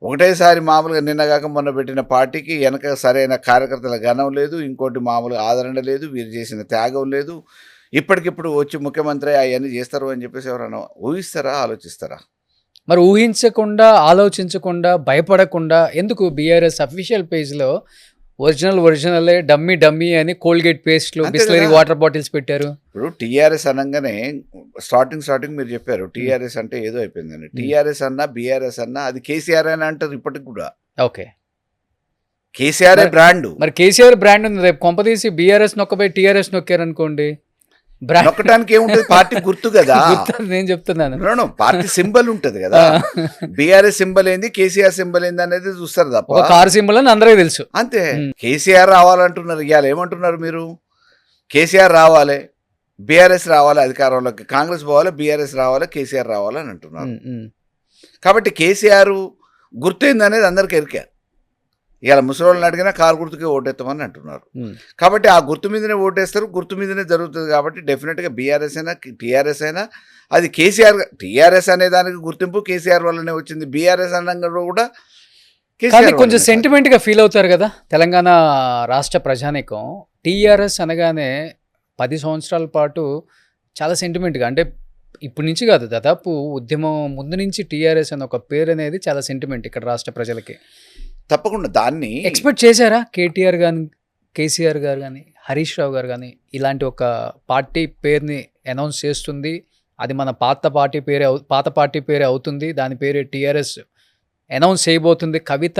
ఒకటేసారి మామూలుగా నిన్నగాక మొన్న పెట్టిన పార్టీకి వెనక సరైన కార్యకర్తల గణం లేదు, ఇంకోటి మామూలుగా ఆదరణ లేదు, వీరు చేసిన త్యాగం లేదు. ఇప్పటికిప్పుడు వచ్చి ముఖ్యమంత్రి అవన్నీ చేస్తారు అని చెప్పేసి ఎవరైనా ఊహిస్తారా, ఆలోచిస్తారా? మరి ఊహించకుండా, ఆలోచించకుండా, భయపడకుండా ఎందుకు బీఆర్ఎస్ అఫీషియల్ పేజ్లో ఒరిజినలే డమ్మీ అని కోల్గేట్ పేస్ట్లు, బిస్లరీ వాటర్ బాటిల్స్ పెట్టారు. ఇప్పుడు టీఆర్ఎస్ అనగానే స్టార్టింగ్ మీరు చెప్పారు టీఆర్ఎస్ అంటే ఏదో అయిపోయిందని. టీఆర్ఎస్ అన్నా బీఆర్ఎస్ అన్నా అది కేసీఆర్ అని అంటారు ఇప్పటికి కూడా. Okay, KCR brand. మరి కేసీఆర్ బ్రాండ్ ఉంది, రేపు కొంపదీసి బీఆర్ఎస్ నొక్కబోయి టీఆర్ఎస్ నొక్కారు అనుకోండి, నొక్కడానికి ఏముంటుంది, పార్టీ గుర్తు కదా. నేను చెప్తున్నాను, పార్టీ సింబల్ ఉంటది కదా. బీఆర్ఎస్ సింబల్ ఏంది, కేసీఆర్ సింబల్ ఏంది అనేది చూస్తారు తప్ప కార్ సింబల్ అని అందరికీ తెలుసు అంతే. కేసీఆర్ రావాలంటున్నారు, ఇవాళ ఏమంటున్నారు మీరు, కేసీఆర్ రావాలి, బీఆర్ఎస్ రావాలి అధికారంలోకి, కాంగ్రెస్ పోవాలి, బీఆర్ఎస్ రావాలి, కేసీఆర్ రావాలి అని అంటున్నారు. కాబట్టి కేసీఆర్ గుర్తు ఏంది అనేది అందరికి ఎరికారు. ఇవాళ ముసలోళ్ళని అడిగినా కారు గుర్తుకే ఓటేస్తామని అంటున్నారు. కాబట్టి ఆ గుర్తు మీదనే ఓటేస్తారు, గుర్తు మీదనే జరుగుతుంది. కాబట్టి డెఫినెట్గా బీఆర్ఎస్ అయినా టీఆర్ఎస్ అయినా అది కేసీఆర్, టీఆర్ఎస్ అనే దానికి గుర్తింపు కేసీఆర్ వల్లనే వచ్చింది. బీఆర్ఎస్ అనగా కూడా కానీ కేసీఆర్ కొంచెం వల్లనే. సెంటిమెంట్గా ఫీల్ అవుతారు కదా తెలంగాణ రాష్ట్ర ప్రజానీకం. టీఆర్ఎస్ అనగానే 10 సంవత్సరాల పాటు చాలా సెంటిమెంట్గా, అంటే ఇప్పటి నుంచి కాదు, దాదాపు ఉద్యమం ముందు నుంచి టీఆర్ఎస్ అనే ఒక పేరు అనేది చాలా సెంటిమెంట్ ఇక్కడ రాష్ట్ర ప్రజలకి. తప్పకుండా దాన్ని ఎక్స్పెక్ట్ చేశారా కేటీఆర్ కానీ, కేసీఆర్ గారు కానీ, హరీష్ రావు గారు కానీ ఇలాంటి ఒక పార్టీ పేరుని అనౌన్స్ చేస్తుంది, అది మన పాత పార్టీ పేరే అవుతుంది, దాని పేరు టీఆర్ఎస్ అనౌన్స్ చేయబోతుంది, కవిత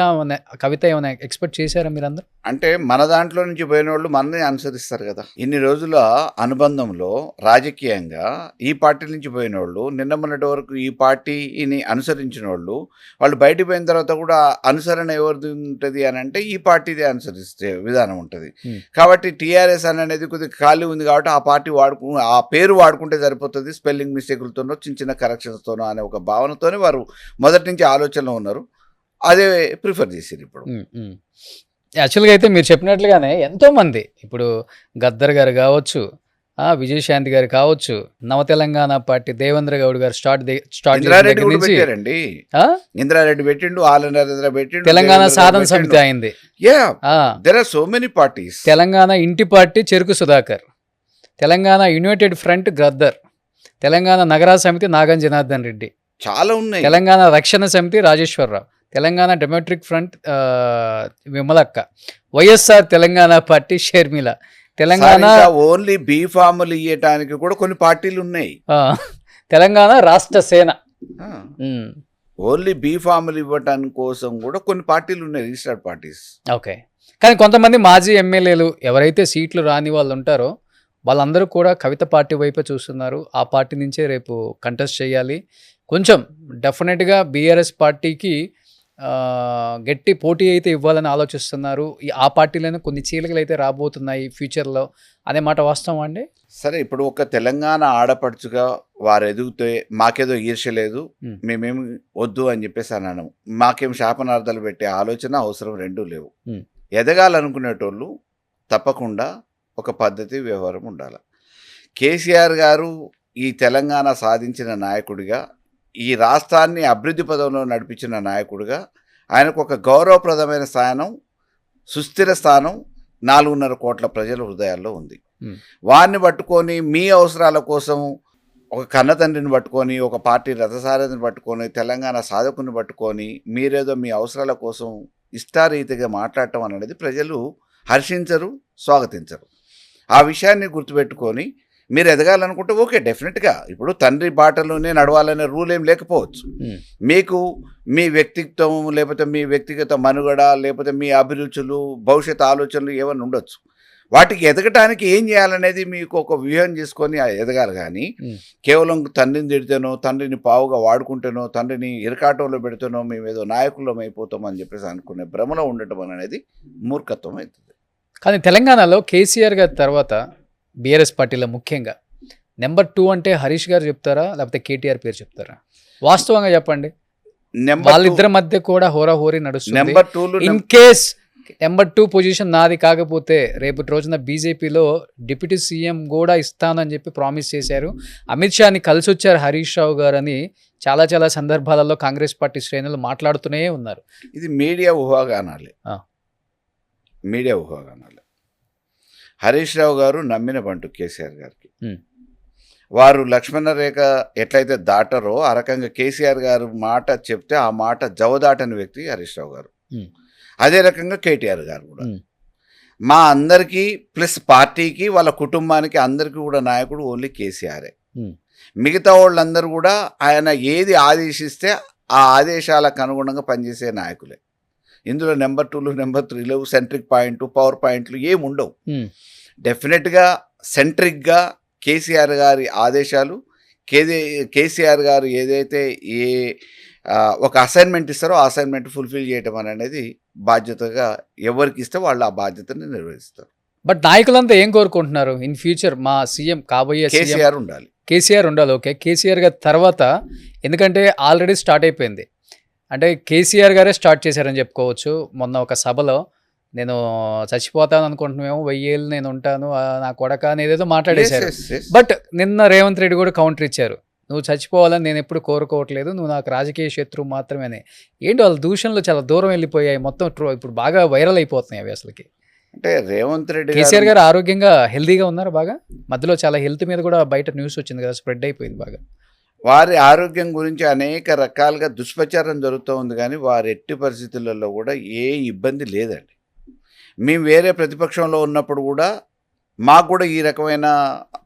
ఏమైనా ఎక్స్పెక్ట్ చేశారా మీరందరూ? అంటే మన దాంట్లో నుంచి పోయిన వాళ్ళు మననే అనుసరిస్తారు కదా. ఇన్ని రోజుల అనుబంధంలో రాజకీయంగా ఈ పార్టీ నుంచి పోయిన వాళ్ళు, నిన్న మొన్నటి వరకు ఈ పార్టీని అనుసరించిన వాళ్ళు బయటికి పోయిన తర్వాత కూడా అనుసరణ ఎవరిది ఉంటుంది అని అంటే ఈ పార్టీదే అనుసరిస్తే విధానం ఉంటుంది. కాబట్టి టీఆర్ఎస్ అనేది కొద్దిగా ఖాళీ ఉంది కాబట్టి ఆ పార్టీ ఆ పేరు వాడుకుంటే సరిపోతుంది, స్పెల్లింగ్ మిస్టేకులతోనో చిన్న చిన్న కరెక్షన్స్తోనో అనే ఒక భావనతోనే వారు మొదటి నుంచి ఆలోచనలో ఉన్నారు. అదే ప్రిఫర్ చేసారు. ఇప్పుడు యాక్చువల్గా అయితే మీరు చెప్పినట్లుగానే ఎంతోమంది, ఇప్పుడు గద్దర్ గారు కావచ్చు, విజయశాంతి గారు కావచ్చు, నవ తెలంగాణ పార్టీ దేవేంద్ర గౌడ్ గారు స్టార్ట్ ఇంద్రారెడ్డి కూడా పెట్టారండి. ఇంద్రారెడ్డి పెట్టిండు, ఆల నరేంద్ర పెట్టిండు, తెలంగాణ సాధన సమితి అయింది. There are so many parties. Telangana Inti Party Cheruku Sudhakar, Telangana United Front Gaddar, Telangana Nagara Samithi Nagam Janardhan Reddy, చాలా ఉన్నాయి. Telangana Rakshana Samithi Rajeshwararao, Telangana democratic front Vimalakka, YSR Telangana party Sharmila, Telangana only B ఫార్ములు ఇవ్వటానికి కూడా కొన్ని పార్టీలు ఉన్నాయి. తెలంగాణ రాష్ట్ర సేన, ఓన్లీ బీ ఫార్ములు ఇవ్వటానికి కోసం కూడా కొన్ని పార్టీలు ఉన్నాయి, రిజిస్టర్డ్ పార్టీస్. ఓకే. కానీ కొంతమంది మాజీ ఎమ్మెల్యేలు ఎవరైతే సీట్లు రాని వాళ్ళు ఉంటారో వాళ్ళందరూ కూడా కవిత పార్టీ వైపే చూస్తున్నారు. ఆ పార్టీ నుంచే రేపు కంటెస్ట్ చేయాలి. కొంచెం డెఫినెట్గా బీఆర్ఎస్ పార్టీకి గట్టి పోటీ అయితే ఇవ్వాలని ఆలోచిస్తున్నారు. ఆ పార్టీలోనే కొన్ని చీలికలు అయితే రాబోతున్నాయి ఫ్యూచర్లో అనే మాట వాస్తవం అండి. సరే, ఇప్పుడు ఒక తెలంగాణ ఆడపడుచుగా వారు ఎదుగుతే మాకేదో ఈర్ష్య లేదు, మేమేమి వద్దు అని చెప్పేసి అన్నాను. మాకేం శాపనార్థాలు పెట్టే ఆలోచన అవసరం రెండూ లేవు. ఎదగాలనుకునేటోళ్ళు తప్పకుండా ఒక పద్ధతి వ్యవహారం ఉండాలి. కేసీఆర్ గారు ఈ తెలంగాణ సాధించిన నాయకుడిగా, ఈ రాష్ట్రాన్ని అభివృద్ధి పదంలో నడిపించిన నాయకుడిగా ఆయనకు ఒక గౌరవప్రదమైన స్థానం, సుస్థిర స్థానం 4.5 కోట్ల ప్రజల హృదయాల్లో ఉంది. వారిని పట్టుకొని మీ అవసరాల కోసం ఒక కన్నతండ్రిని పట్టుకొని, ఒక పార్టీ రథసారథిని పట్టుకొని, తెలంగాణ సాధకుని పట్టుకొని మీరేదో మీ అవసరాల కోసం ఇష్టారీతిగా మాట్లాడటం అనేది ప్రజలు హర్షించరు, స్వాగతించరు. ఆ విషయాన్ని గుర్తుపెట్టుకొని మీరు ఎదగాలనుకుంటే ఓకే, డెఫినెట్గా ఇప్పుడు తండ్రి బాటలోనే నడవాలనే రూల్ ఏం లేకపోవచ్చు. మీకు మీ వ్యక్తిత్వం, లేకపోతే మీ వ్యక్తిగత మనుగడ, లేకపోతే మీ అభిరుచులు, భవిష్యత్ ఆలోచనలు ఏమైనా ఉండొచ్చు. వాటికి ఎదగటానికి ఏం చేయాలనేది మీకు ఒక వ్యూహం చేసుకొని ఎదగాలి. కానీ కేవలం తండ్రిని తిడితేనో, తండ్రిని పావుగా వాడుకుంటేనో, తండ్రిని ఇరకాటంలో పెడితేనో మేము ఏదో నాయకులం అయిపోతాం అని చెప్పేసి అనుకునే భ్రమలో ఉండటం అనేది మూర్ఖత్వం అవుతుంది. కానీ తెలంగాణలో కేసీఆర్ గారి తర్వాత బీఆర్ఎస్ పార్టీలో ముఖ్యంగా నెంబర్ 2 అంటే హరీష్ గారు చెప్తారా, లేకపోతే కేటీఆర్ పేరు చెప్తారా? వాస్తవంగా చెప్పండి. వాళ్ళిద్దరి మధ్య కూడా హోరాహోరీ నడుస్తుంది. ఇన్ కేస్ నెంబర్ 2 పొజిషన్ నాది కాకపోతే రేపటి రోజున బీజేపీలో డిప్యూటీ సీఎం కూడా ఇస్తానని చెప్పి ప్రామిస్ చేశారు. అమిత్ షాని కలిసి వచ్చారు హరీష్ రావు గారు అని చాలా సందర్భాలలో కాంగ్రెస్ పార్టీ శ్రేణులు మాట్లాడుతూనే ఉన్నారు. ఇది మీడియా ఊహాగానాలే. హరీష్ రావు గారు నమ్మిన బంటు కేసీఆర్ గారికి. వారు లక్ష్మణ రేఖ ఎట్లయితే దాటారో ఆ రకంగా కేసీఆర్ గారు మాట చెప్తే ఆ మాట జవదాటని వ్యక్తి హరీష్ రావు గారు. అదే రకంగా కేటీఆర్ గారు కూడా. మా అందరికీ ప్లస్ పార్టీకి, వాళ్ళ కుటుంబానికి అందరికీ కూడా నాయకుడు ఓన్లీ కేసీఆరే. మిగతా వాళ్ళందరూ కూడా ఆయన ఏది ఆదేశిస్తే ఆ ఆదేశాలకు అనుగుణంగా పనిచేసే నాయకులే. ఇందులో నెంబర్ 2లు, నెంబర్ 3లు, సెంట్రిక్ పాయింట్, పవర్ పాయింట్లు ఏమి ఉండవు. డెఫినెట్గా సెంట్రిక్గా కేసీఆర్ గారి ఆదేశాలు, కేసీఆర్ గారు ఏదైతే ఒక అసైన్మెంట్ ఇస్తారో ఆ అసైన్మెంట్ ఫుల్ఫిల్ చేయటం అనేది బాధ్యతగా ఎవరికి ఇస్తే వాళ్ళు ఆ బాధ్యతని నిర్వహిస్తారు. బట్ నాయకులంతా ఏం కోరుకుంటున్నారు? ఇన్ ఫ్యూచర్ మా సీఎం కాబోయే కేసీఆర్ ఉండాలి. ఓకే, కేసీఆర్ గారి తర్వాత, ఎందుకంటే ఆల్రెడీ స్టార్ట్ అయిపోయింది అంటే కేసీఆర్ గారే స్టార్ట్ చేశారని చెప్పుకోవచ్చు. మొన్న ఒక సభలో నేను చచ్చిపోతాను అనుకుంటున్నామేమో, 1000 ఏళ్ళు నేను ఉంటాను నా కొడక అనేదేదో మాట్లాడేశారు. బట్ నిన్న రేవంత్ రెడ్డి కూడా కౌంటర్ ఇచ్చారు. నువ్వు చచ్చిపోవాలని నేను ఎప్పుడు కోరుకోవట్లేదు, నువ్వు నాకు రాజకీయ శత్రువు మాత్రమే. ఏంటి వాళ్ళ దూషణలు చాలా దూరం వెళ్ళిపోయాయి, మొత్తం ఇప్పుడు బాగా వైరల్ అయిపోతున్నాయి అవి అసలుకి. అంటే రేవంత్ రెడ్డి కేసీఆర్ గారు ఆరోగ్యంగా హెల్దీగా ఉన్నారు బాగా. మధ్యలో చాలా హెల్త్ మీద కూడా బయట న్యూస్ వచ్చింది కదా, స్ప్రెడ్ అయిపోయింది బాగా. వారి ఆరోగ్యం గురించి అనేక రకాలుగా దుష్ప్రచారం జరుగుతూ ఉంది, కానీ వారి ఎట్టి పరిస్థితులలో కూడా ఏ ఇబ్బంది లేదండి. మేము వేరే ప్రతిపక్షంలో ఉన్నప్పుడు కూడా మాకు కూడా ఈ రకమైన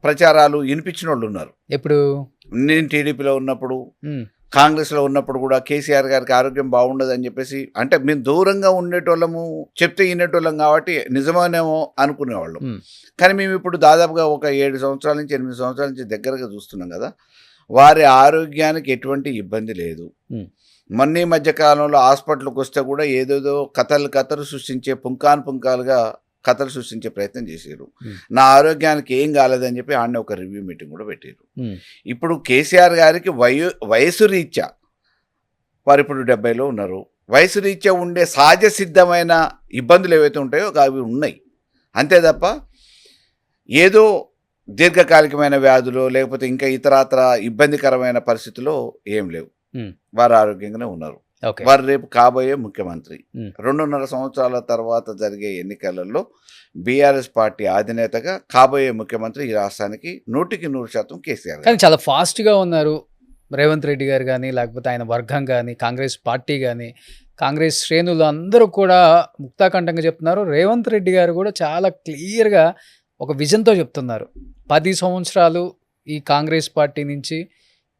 ప్రచారాలు వినిపించిన వాళ్ళు ఉన్నారు. ఎప్పుడు నేను టీడీపీలో ఉన్నప్పుడు, కాంగ్రెస్లో ఉన్నప్పుడు కూడా కేసీఆర్ గారికి ఆరోగ్యం బాగుండదని చెప్పేసి, అంటే మేము దూరంగా ఉండేటోళ్ళము, చెప్తే వినేటోళ్ళం కాబట్టి నిజమేనేమో అనుకునేవాళ్ళం. కానీ మేము ఇప్పుడు దాదాపుగా ఒక 7 సంవత్సరాల నుంచి 8 సంవత్సరాల నుంచి దగ్గరగా చూస్తున్నాం కదా, వారి ఆరోగ్యానికి ఎటువంటి ఇబ్బంది లేదు. మొన్న ఈ మధ్య కాలంలో హాస్పిటల్కి వస్తే కూడా ఏదేదో కథలు సృష్టించే పుంకాలుగా కథలు సృష్టించే ప్రయత్నం చేశారు. నా ఆరోగ్యానికి ఏం కాలేదని చెప్పి ఆడనే ఒక రివ్యూ మీటింగ్ కూడా పెట్టారు. ఇప్పుడు కేసీఆర్ గారికి వయసు రీత్యా వారు ఇప్పుడు 70లో ఉన్నారు. వయసు రీత్యా ఉండే సహజ సిద్ధమైన ఇబ్బందులు ఏవైతే ఉంటాయో అవి ఉన్నాయి, అంతే తప్ప ఏదో దీర్ఘకాలికమైన వ్యాధులు లేకపోతే ఇంకా ఇతరాతర ఇబ్బందికరమైన పరిస్థితుల్లో ఏం లేవు. వారు ఆరోగ్యంగానే ఉన్నారు. వారు రేపు కాబోయే ముఖ్యమంత్రి. 2.5 సంవత్సరాల తర్వాత జరిగే ఎన్నికలలో బీఆర్ఎస్ పార్టీ అధినేతగా కాబోయే ముఖ్యమంత్రి ఈ రాష్ట్రానికి 100% కేసీఆర్. కానీ చాలా ఫాస్ట్గా ఉన్నారు రేవంత్ రెడ్డి గారు కానీ, లేకపోతే ఆయన వర్గం కానీ, కాంగ్రెస్ పార్టీ కానీ, కాంగ్రెస్ శ్రేణులు అందరూ కూడా ముక్తాకంఠంగా చెప్తున్నారు. రేవంత్ రెడ్డి గారు కూడా చాలా క్లియర్గా ఒక విజన్తో చెప్తున్నారు. 10 సంవత్సరాలు ఈ కాంగ్రెస్ పార్టీ నుంచి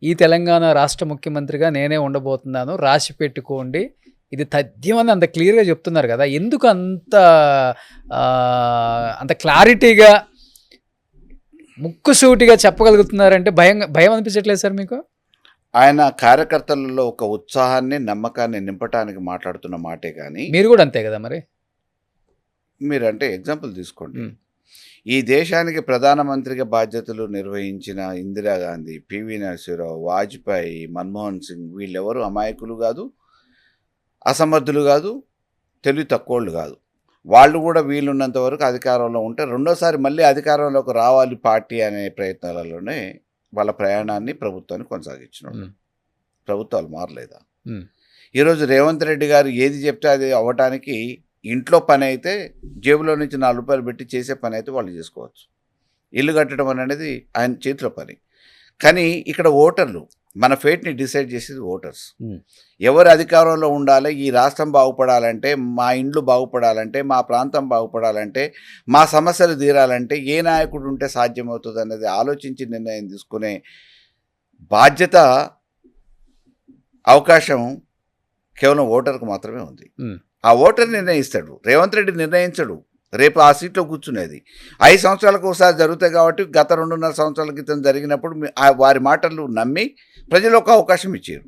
ఈ తెలంగాణ రాష్ట్ర ముఖ్యమంత్రిగా నేనే ఉండబోతున్నాను, రాసి పెట్టుకోండి, ఇది తథ్యమని అంత క్లియర్గా చెప్తున్నారు కదా. ఎందుకు అంత క్లారిటీగా ముక్కుసూటిగా చెప్పగలుగుతున్నారంటే భయం అనిపించట్లేదు సార్ మీకు? ఆయన కార్యకర్తలలో ఒక ఉత్సాహాన్ని, నమ్మకాన్ని నింపటానికి మాట్లాడుతున్న మాటే కానీ. మీరు కూడా అంతే కదా మరి. మీరంటే ఎగ్జాంపుల్ తీసుకోండి, ఈ దేశానికి ప్రధానమంత్రిగా బాధ్యతలు నిర్వహించిన ఇందిరాగాంధీ, పివి నరసింహరావు, వాజ్పేయి, మన్మోహన్ సింగ్, వీళ్ళెవరు అమాయకులు కాదు, అసమర్థులు కాదు, తెలివి తక్కువళ్ళు కాదు. వాళ్ళు కూడా వీళ్ళున్నంత వరకు అధికారంలో ఉంటే రెండోసారి మళ్ళీ అధికారంలోకి రావాలి పార్టీ అనే ప్రయత్నాలలోనే వాళ్ళ ప్రయాణాన్ని ప్రభుత్వాన్ని కొనసాగించినాడు. ప్రభుత్వాలు మారలేదా? ఈరోజు రేవంత్ రెడ్డి గారు ఏది చెప్తే అది అవ్వటానికి ఇంట్లో పని అయితే జేబులో నుంచి 4 రూపాయలు పెట్టి చేసే పని అయితే వాళ్ళు చేసుకోవచ్చు. ఇల్లు కట్టడం అనేది ఆయన చేతిలో పని. కానీ ఇక్కడ ఓటర్లు, మన ఫేట్ని డిసైడ్ చేసేది ఓటర్స్. ఎవరు అధికారంలో ఉండాలి, ఈ రాష్ట్రం బాగుపడాలంటే, మా ఇండ్లు బాగుపడాలంటే, మా ప్రాంతం బాగుపడాలంటే, మా సమస్యలు తీరాలంటే ఏ నాయకుడు ఉంటే సాధ్యమవుతుంది అనేది ఆలోచించి నిర్ణయం తీసుకునే బాధ్యత, అవకాశం కేవలం ఓటర్కు మాత్రమే ఉంది. ఆ ఓటర్ నిర్ణయిస్తాడు, రేవంత్ రెడ్డి నిర్ణయించడు. రేపు ఆ సీట్లో కూర్చునేది 5 సంవత్సరాలకు ఒకసారి జరుగుతాయి కాబట్టి గత 2.5 సంవత్సరాల క్రితం జరిగినప్పుడు వారి మాటలు నమ్మి ప్రజలు ఒక అవకాశం ఇచ్చారు.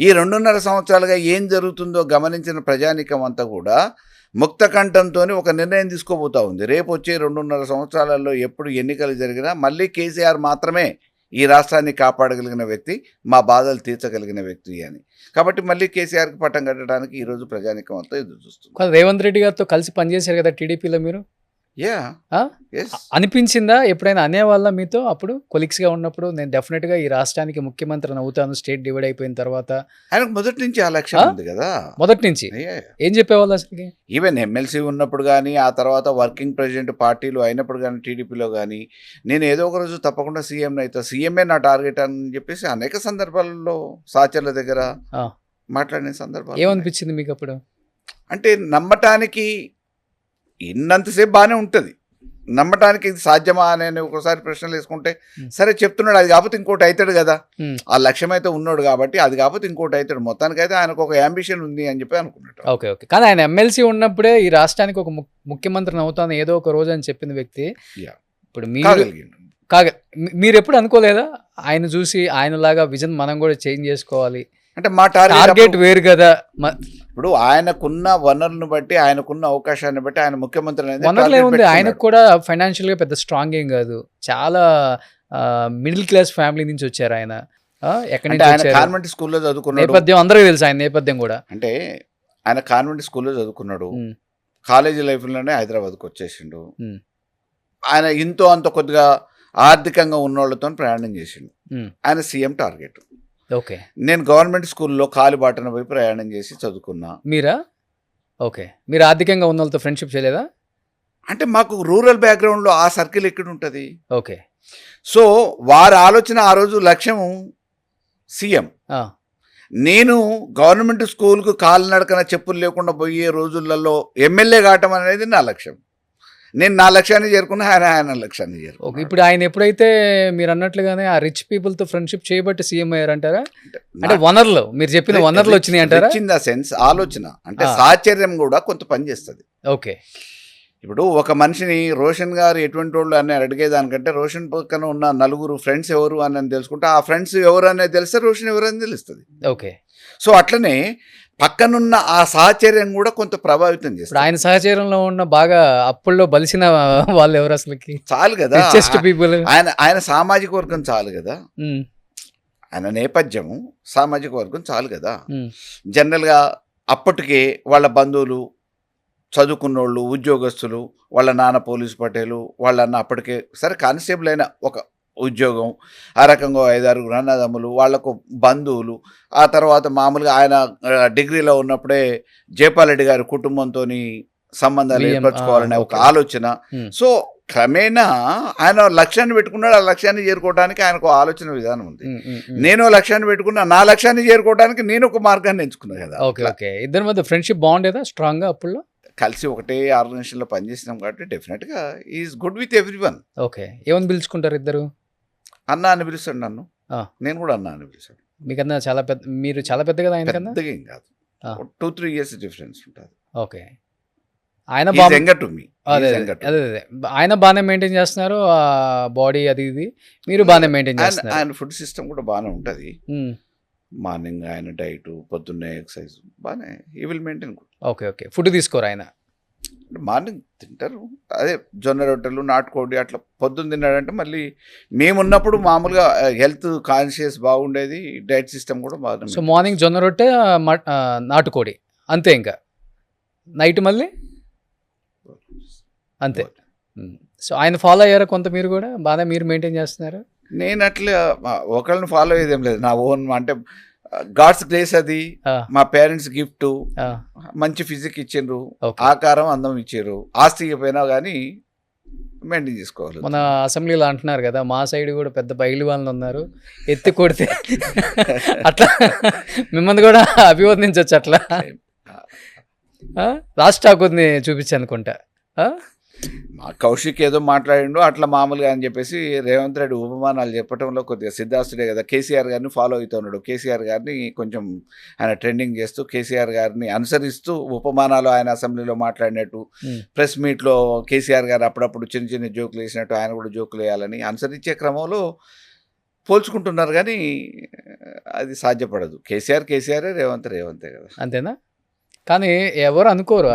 ఈ 2.5 సంవత్సరాలుగా ఏం జరుగుతుందో గమనించిన ప్రజానీకం అంతా కూడా ముక్త కంఠంతో ఒక నిర్ణయం తీసుకోబోతా ఉంది. రేపు వచ్చే 2.5 సంవత్సరాలలో ఎప్పుడు ఎన్నికలు జరిగినా మళ్ళీ కేసీఆర్ మాత్రమే ఈ రాష్ట్రాన్ని కాపాడగలిగిన వ్యక్తి, మా బాధలు తీర్చగలిగిన వ్యక్తి అని. కాబట్టి మళ్ళీ కేసీఆర్కి పట్టం కట్టడానికి ఈరోజు ప్రజానీకం అంతా ఎదురు చూస్తుంది. రేవంత్ రెడ్డి గారితో కలిసి పనిచేశారు కదా టీడీపీలో మీరు. అనిపించిందా ఎప్పుడైనా? అనేవాళ్ళ మీతో అప్పుడు కొలీగ్స్గా ఉన్నప్పుడు, నేను డెఫినెట్గా ఈ రాష్ట్రానికి ముఖ్యమంత్రిని అవుతాను స్టేట్ డివైడ్ అయిపోయిన తర్వాత? ఆయనకు మొదటి నుంచి ఆ లక్ష్యం ఉంది కదా. మొదటి నుంచి ఏం చెప్పేవాళ్ళు అసలు? ఈవెన్ ఎమ్మెల్సీ ఉన్నప్పుడు కానీ, ఆ తర్వాత వర్కింగ్ ప్రెసిడెంట్ పార్టీలు అయినప్పుడు కానీ, టీడీపీలో కానీ, నేను ఏదో ఒక రోజు తప్పకుండా సీఎం అవుతా, సీఎంఏ నా టార్గెట్ అని చెప్పేసి అనేక సందర్భాలలో సాచర్ల దగ్గర మాట్లాడిన సందర్భాలు. ఏమనిపించింది మీకు అప్పుడు? అంటే నమ్మటానికి ఇన్నంతసేపు బాగానే ఉంటుంది, నమ్మటానికి ఇది సాధ్యమా అని ఒకసారి ప్రశ్నలు వేసుకుంటే, సరే చెప్తున్నాడు అది కాకపోతే ఇంకోటి అవుతాడు కదా, ఆ లక్ష్యం అయితే ఉన్నాడు కాబట్టి అది కాకపోతే ఇంకోటి అవుతాడు, మొత్తానికైతే ఆయనకు ఒక యాంబిషన్ ఉంది అని చెప్పి అనుకున్నాడు. Okay okay. కానీ ఆయన ఎమ్మెల్సీ ఉన్నప్పుడే ఈ రాష్ట్రానికి ఒక ముఖ్యమంత్రిని అవుతాను ఏదో ఒక రోజు అని చెప్పిన వ్యక్తి. ఇప్పుడు మీరు ఎప్పుడు అనుకోలేదా ఆయన చూసి ఆయనలాగా విజన్ మనం కూడా చేంజ్ చేసుకోవాలి అంటే? మా టార్గెట్ వేరు కదా. ఇప్పుడు ఆయనకున్న వనరులను బట్టి, ఆయనకున్న అవకాశాన్ని బట్టి ఆయన ముఖ్యమంత్రి అనేది వనరులు ఏముంది, ఆయనకు కూడా ఫైనాన్షియల్గా పెద్ద స్ట్రాంగ్ ఏం కాదు, చాలా మిడిల్ క్లాస్ ఫ్యామిలీ నుంచి వచ్చారు ఆయన. ఎక్కడి అంటే నుంచి ఆయన వచ్చారు? కాన్వెంట్ స్కూల్లో చదువుకున్నాడు. నేపథ్యం అందరికీ తెలుసు, ఆయన నేపథ్యం కూడా. అంటే ఆయన కాన్వెంట్ స్కూల్లో చదువుకున్నాడు. ఉమ్, కాలేజీ లైఫ్లోనే హైదరాబాద్కి వచ్చేసిండు. ఉమ్, ఆయన ఇంతో అంత కొద్దిగా ఆర్థికంగా ఉన్నోళ్ళతో ప్రయాణం చేసిండు. ఉమ్. ఆయన సీఎం టార్గెట్. ఓకే. నేను గవర్నమెంట్ స్కూల్లో కాలిబాటన పోయి ప్రయాణం చేసి చదువుకున్నా. మీరా? ఓకే. మీరు ఆర్థికంగా ఉన్న వాళ్ళతో ఫ్రెండ్షిప్ చేయలేదా? అంటే మాకు రూరల్ బ్యాక్గ్రౌండ్లో ఆ సర్కిల్ ఎక్కడ ఉంటుంది. ఓకే. సో వారి ఆలోచన ఆ రోజు లక్ష్యం సీఎం. ఆ, నేను గవర్నమెంట్ స్కూల్కు కాలినడకన చెప్పులు లేకుండా పోయే రోజులలో ఎమ్మెల్యే కావటం అనేది నా లక్ష్యం. నేను నా లక్ష్యాన్ని చేరుకున్నా, ఆయన లక్ష్యాన్ని ఓకే. చేరుకున్నా. ఇప్పుడు ఆయన ఎప్పుడైతే మీరు అన్నట్లుగానే ఆ రిచ్ పీపుల్తో ఫ్రెండ్షిప్ చేయబట్టి సీఎం అయ్యారంటారా? అంటే వనరులు, మీరు చెప్పిన వనరులు వచ్చినాయి అంటారా? ఇన్ ద సెన్స్ ఆలోచన అంటే ఆ. సాహచర్యం కూడా కొంత పనిచేస్తుంది. ఓకే. ఇప్పుడు ఒక మనిషిని రోషన్ గారు ఎటువంటి వాళ్ళు అని అడిగేదానికంటే రోషన్ పక్కన ఉన్న నలుగురు ఫ్రెండ్స్ ఎవరు అని తెలుసుకుంటే ఆ ఫ్రెండ్స్ ఎవరు అనేది తెలిస్తే రోషన్ ఎవరు అని తెలుస్తుంది. ఓకే. సో అట్లనే పక్కనున్న ఆ సాహచర్యం కూడా కొంత ప్రభావితం ఇప్పుడు చేస్తుంది. ఆయన సహచర్యంలో ఉన్న బాగా అప్పుల్లో బలిసిన వాళ్ళు ఎవరు అసలుకి? చాలు కదా, రిచెస్ట్ పీపుల్. ఆయన సామాజిక వర్గం చాలు కదా, ఆయన నేపథ్యము సామాజిక వర్గం చాలు కదా. జనరల్గా అప్పటికే వాళ్ళ బంధువులు చదువుకున్నోళ్ళు, ఉద్యోగస్తులు, వాళ్ళ నాన్న పోలీసు పటేలు, వాళ్ళ అన్న అప్పటికే సరే కానిస్టేబుల్ అయిన ఒక ఉద్యోగం, ఆ రకంగా 5-6 అన్నదమ్ములు, వాళ్లకు బంధువులు. ఆ తర్వాత మామూలుగా ఆయన డిగ్రీలో ఉన్నప్పుడే జయపాలరెడ్డి గారి కుటుంబంతో సంబంధాలు ఏర్పరచుకోవాలనే ఒక ఆలోచన. సో క్రమేణా ఆయన లక్ష్యాన్ని పెట్టుకున్నాడు. ఆ లక్ష్యాన్ని చేరుకోవడానికి ఆయనకు ఆలోచన విధానం ఉంది. నేను లక్ష్యాన్ని పెట్టుకున్నా, నా లక్ష్యాన్ని చేరుకోవడానికి నేను ఒక మార్గాన్ని ఎంచుకున్నా కదా. ఓకే. ఓకే. ఇద్దరి మధ్య ఫ్రెండ్షిప్ బాగుండేదా స్ట్రాంగ్గా అప్పుల్లో? కలిసి ఒకటే ఆర్గనైజేషన్లో పనిచేసినాం కాబట్టి డెఫినెట్గా is good with every one. Okay. ఏమని పిలుచుకుంటారు ఇద్దరు? అన్న అని పిలుస్తాడు నన్ను, నేను కూడా అన్న అని పిలుస్తాడు. మీకన్నా చాలా పెద్ద, మీరు చాలా పెద్ద కదా ఆయన కన్నా? పెద్దగా ఏం కాదు, 2-3 years డిఫరెన్స్ ఉంటుంది. ఓకే. ఆయన యంగర్ టు మీ. అదే ఆయన బాగానే మెయింటైన్ చేస్తున్నారు ఆ బాడీ అది ఇది, మీరు బాగానే మెయింటైన్ చేస్తున్నారు. ఆయన ఫుడ్ సిస్టమ్ కూడా బాగానే ఉంటుంది. మార్నింగ్ ఆయన డైట్, పొద్దున్నే ఎక్సర్సైజ్ బాగానే ఈ will maintain. Okay. Okay. Food తీసుకోరు ఆయన? మార్నింగ్ తింటారు, అదే జొన్న రొట్టెలు, నాటుకోడి అట్లా పొద్దున్న తిన్నాడంటే మళ్ళీ మేమున్నప్పుడు మామూలుగా హెల్త్ కాన్షియస్ బాగుండేది, డైట్ సిస్టమ్ కూడా బాగా. సో మార్నింగ్ జొన్న రొట్టె, నాటుకోడి అంతే, ఇంకా నైట్ మళ్ళీ అంతే. సో ఆయన ఫాలో అయ్యారా కొంత? మీరు కూడా బాగా మీరు మెయింటైన్ చేస్తున్నారు? నేను అట్లా ఒకళ్ళని ఫాలో అయ్యేదేం లేదు, నా ఓన్. అంటే గాడ్స్ గ్రేస్ అది, మా పేరెంట్స్ గిఫ్ట్, మంచి ఫిజిక్ ఇచ్చిండ్రు, ఆకారం అందం ఇచ్చారు, ఆస్తి పోయినా కానీ మెయింటైన్ చేసుకోవాలి. మన అసెంబ్లీలో అంటున్నారు కదా, మా సైడ్ కూడా పెద్ద బయలు వాళ్ళు ఉన్నారు, ఎత్తి కొడితే అట్లా మిమ్మల్ని కూడా అభివర్ణించవచ్చు అట్లా. లాస్ట్ టాక్ ఉంది చూపించి అనుకుంటా. మా కౌశిక్ ఏదో మాట్లాడిండు అట్లా మామూలుగా అని చెప్పేసి రేవంత్ రెడ్డి ఉపమానాలు చెప్పడంలో కొద్దిగా సిద్ధాస్తుడే కదా, కేసీఆర్ గారిని ఫాలో అవుతున్నాడు. కేసీఆర్ గారిని కొంచెం ఆయన ట్రెండింగ్ చేస్తూ, కేసీఆర్ గారిని అనుసరిస్తూ ఉపమానాలు ఆయన అసెంబ్లీలో మాట్లాడినట్టు, ప్రెస్ మీట్లో కేసీఆర్ గారు అప్పుడప్పుడు చిన్న చిన్న జోకులు వేసినట్టు ఆయన కూడా జోకులు వేయాలని అనుసరించే క్రమంలో పోల్చుకుంటున్నారు. కానీ అది సాధ్యపడదు. కేసీఆరే, రేవంతే కదా. అంతేనా? కానీ ఎవరు అనుకోరు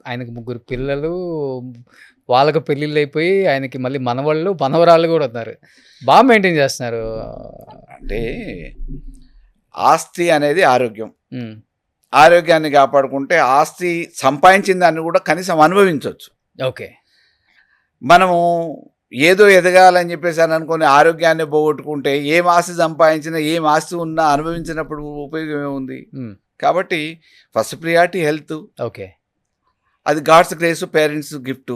ఆయనకు 3 పిల్లలు, వాళ్ళకు పెళ్ళిళ్ళు అయిపోయి ఆయనకి మళ్ళీ మనవరాళ్ళు కూడా ఉన్నారు. బాగా మెయింటైన్ చేస్తున్నారు. అంటే ఆస్తి అనేది ఆరోగ్యం, ఆరోగ్యాన్ని కాపాడుకుంటే ఆస్తి సంపాదించిన దాన్ని కూడా కనీసం అనుభవించవచ్చు. ఓకే. మనము ఏదో ఎదగాలని చెప్పేసి అని అనుకుని ఆరోగ్యాన్ని పోగొట్టుకుంటే ఏం ఆస్తి సంపాదించినా, ఏం ఆస్తి ఉన్నా అనుభవించినప్పుడు ఉపయోగం ఏముంది? కాబట్టి ఫస్ట్ ప్రియారిటీ హెల్త్. ఓకే. అది God's grace, parents gift.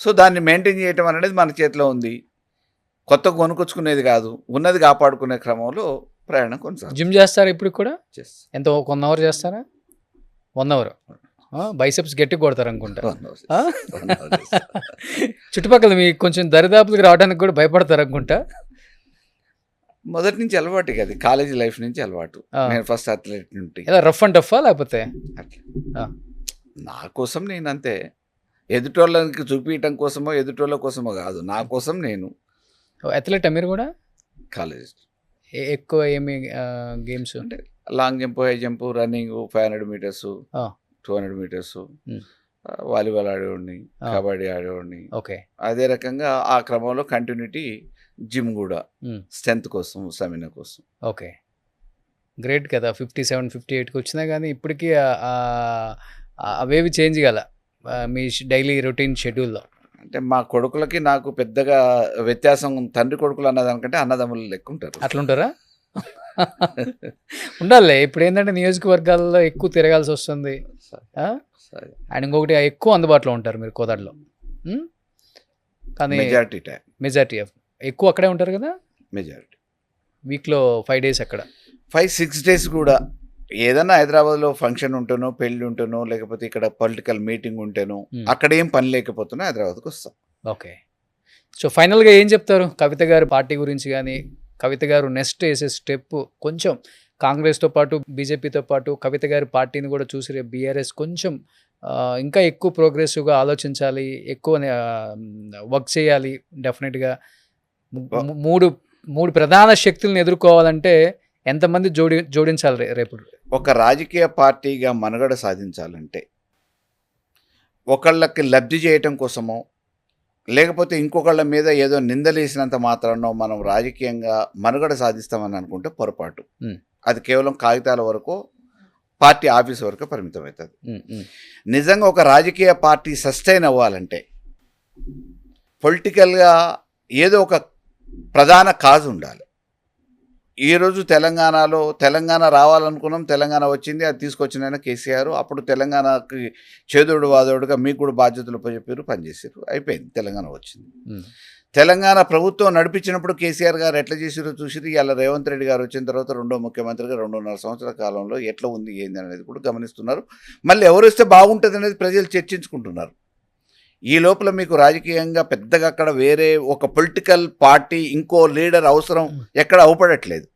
So దాన్ని మెయింటైన్ చేయటం అనేది మన చేతిలో ఉంది. కొత్త కొనుకొచ్చుకునేది కాదు, ఉన్నది కాపాడుకునే క్రమంలో ప్రయాణం కొనసాగుతుంది. జిమ్ చేస్తారా ఇప్పుడు కూడా? ఎంత 1 hour చేస్తారా? 1 hour. బైసెప్స్ గట్టి కొడతారు అనుకుంటా. చుట్టుపక్కల మీకు కొంచెం దరిదాపులకు రావడానికి కూడా భయపడతారు అనుకుంటా. మొదటి నుంచి అలవాటు కదా, కాలేజీ లైఫ్ నుంచి అలవాటు. నేను ఫస్ట్ అథ్లెట్ నుండి. ఎలా రఫ్ అండ్ టఫా లేకపోతే? నా కోసం నేను అంతే, ఎదుటోళ్ళకి చూపించడం కోసమో ఎదుటోళ్ళ కోసమో కాదు, నా కోసం నేను. అథ్లెట్ మీరు కూడా? కాలేజ్ ఎక్కువ ఏమి గేమ్స్ అంటే long jump, high jump, running, 500 meters, 200 meters, volleyball ఆడేవాడిని, ఆ. కబడ్డీ ఆడేవాడిని. ఓకే. అదే రకంగా ఆ క్రమంలో కంటిన్యూటీ జిమ్ కూడా ఉమ్. స్ట్రెంత్ కోసం, స్టామినా కోసం. ఓకే. గ్రేట్ కదా! 57, 58కి వచ్చినా కానీ ఇప్పటికీ అవేవి చేంజ్ కాల మీ డైలీ రొటీన్ షెడ్యూల్‌లో. అంటే మా కొడుకులకి నాకు పెద్దగా వ్యత్యాసం తండ్రి కొడుకులు అన్నదానికంటే అన్నదమ్ములు లెక్క ఉంటారు. అట్లుంటారా? ఉండాలిలే. ఇప్పుడేందంటే నియోజకవర్గాల్లో ఎక్కువ తిరగాల్సి వస్తుంది. ఆ? సరే. అండ్ ఇంకొకటి ఎక్కువ అందుబాటులో ఉంటారు మీరు కోదాడలో. కానీ మెజారిటీ టైం, మెజారిటీ ఎక్కువ అక్కడే ఉంటారు కదా! మెజారిటీ వీక్‌లో 5 డేస్ అక్కడ. 5-6 డేస్ కూడా ఏదన్నా హైదరాబాద్లో ఫంక్షన్ ఉంటేనో, పెళ్లి ఉంటేనో, లేకపోతే ఇక్కడ పొలిటికల్ మీటింగ్ ఉంటేనో, అక్కడ ఏం పని లేకపోతున్నా హైదరాబాద్కి వస్తాం. ఓకే. సో ఫైనల్గా ఏం చెప్తారు కవిత గారి పార్టీ గురించి? కానీ కవిత గారు నెక్స్ట్ వేసే స్టెప్ కొంచెం కాంగ్రెస్తో పాటు బీజేపీతో పాటు కవిత గారి పార్టీని కూడా చూసి రేపు బీఆర్ఎస్ కొంచెం ఇంకా ఎక్కువ ప్రోగ్రెసివ్గా ఆలోచించాలి, ఎక్కువ వర్క్ చేయాలి. డెఫినెట్గా మూడు ప్రధాన శక్తులను ఎదుర్కోవాలంటే ఎంతమంది జోడించాలి రేపు? ఒక రాజకీయ పార్టీగా మనుగడ సాధించాలంటే ఒకళ్ళకి లబ్ధి చేయటం కోసమో, లేకపోతే ఇంకొకళ్ళ మీద ఏదో నిందలేసినంత మాత్రానో మనం రాజకీయంగా మనుగడ సాధిస్తామని అనుకుంటే పొరపాటు. అది కేవలం కాగితాల వరకు, పార్టీ ఆఫీస్ వరకు పరిమితం అవుతుంది. నిజంగా ఒక రాజకీయ పార్టీ సస్టైన్ అవ్వాలంటే పొలిటికల్గా ఏదో ఒక ప్రధాన కాజ్ ఉండాలి. ఈరోజు తెలంగాణలో తెలంగాణ రావాలనుకున్నాం, తెలంగాణ వచ్చింది, అది తీసుకొచ్చిన కేసీఆర్. అప్పుడు తెలంగాణకి చేదోడు వాదోడుగా మీకు కూడా బాధ్యతలు చెప్పారు, పనిచేసారు, అయిపోయింది, తెలంగాణ వచ్చింది. తెలంగాణ ప్రభుత్వం నడిపించినప్పుడు కేసీఆర్ గారు ఎట్లా చేసారో చూసిరు. ఇలా రేవంత్ రెడ్డి గారు వచ్చిన తర్వాత రెండో ముఖ్యమంత్రిగా 2.5 సంవత్సరాల కాలంలో ఎట్లా ఉంది ఏంది అనేది కూడా గమనిస్తున్నారు. మళ్ళీ ఎవరు వస్తే బాగుంటుంది అనేది ప్రజలు చర్చించుకుంటున్నారు. ఈ లోపల మీకు రాజకీయంగా పెద్దగా అక్కడ వేరే ఒక పొలిటికల్ పార్టీ, ఇంకో లీడర్ అవసరం ఎక్కడ అవపడట్లేదు.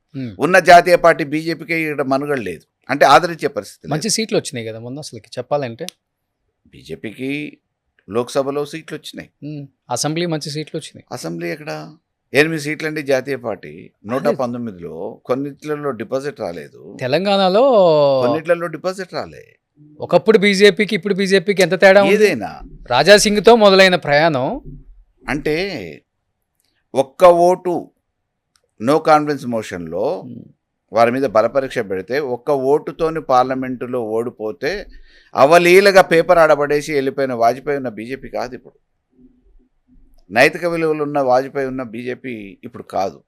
ఉన్న జాతీయ పార్టీ బీజేపీకి ఇక్కడ మనుగడ లేదు, అంటే ఆదరించే పరిస్థితి. మంచి సీట్లు వచ్చినాయి కదా మొన్న, అసలు చెప్పాలంటే బీజేపీకి లోక్సభలో సీట్లు వచ్చినాయి, అసెంబ్లీ మంచి సీట్లు వచ్చినాయి. అసెంబ్లీ ఎక్కడ 8 సీట్లు అండి జాతీయ పార్టీ. 119లో కొన్నిట్లలో డిపాజిట్ రాలేదు, తెలంగాణలో కొన్నిట్లలో డిపాజిట్ రాలే. ఒకప్పుడు బీజేపీకి ఇప్పుడు బీజేపీకి ఎంత తేడా? ఏదైనా రాజాసింగ్తో మొదలైన ప్రయాణం అంటే ఒక్క ఓటు నో కాన్ఫిడెన్స్ మోషన్లో వారి మీద బలపరీక్ష పెడితే ఒక్క ఓటుతోని పార్లమెంటులో ఓడిపోతే అవలీలగా పేపర్ ఆడబడేసి వెళ్ళిపోయిన వాజ్పేయి ఉన్న బీజేపీ కాదు ఇప్పుడు. నైతిక విలువలు ఉన్న వాజ్పేయి ఉన్న బీజేపీ ఇప్పుడు కాదు.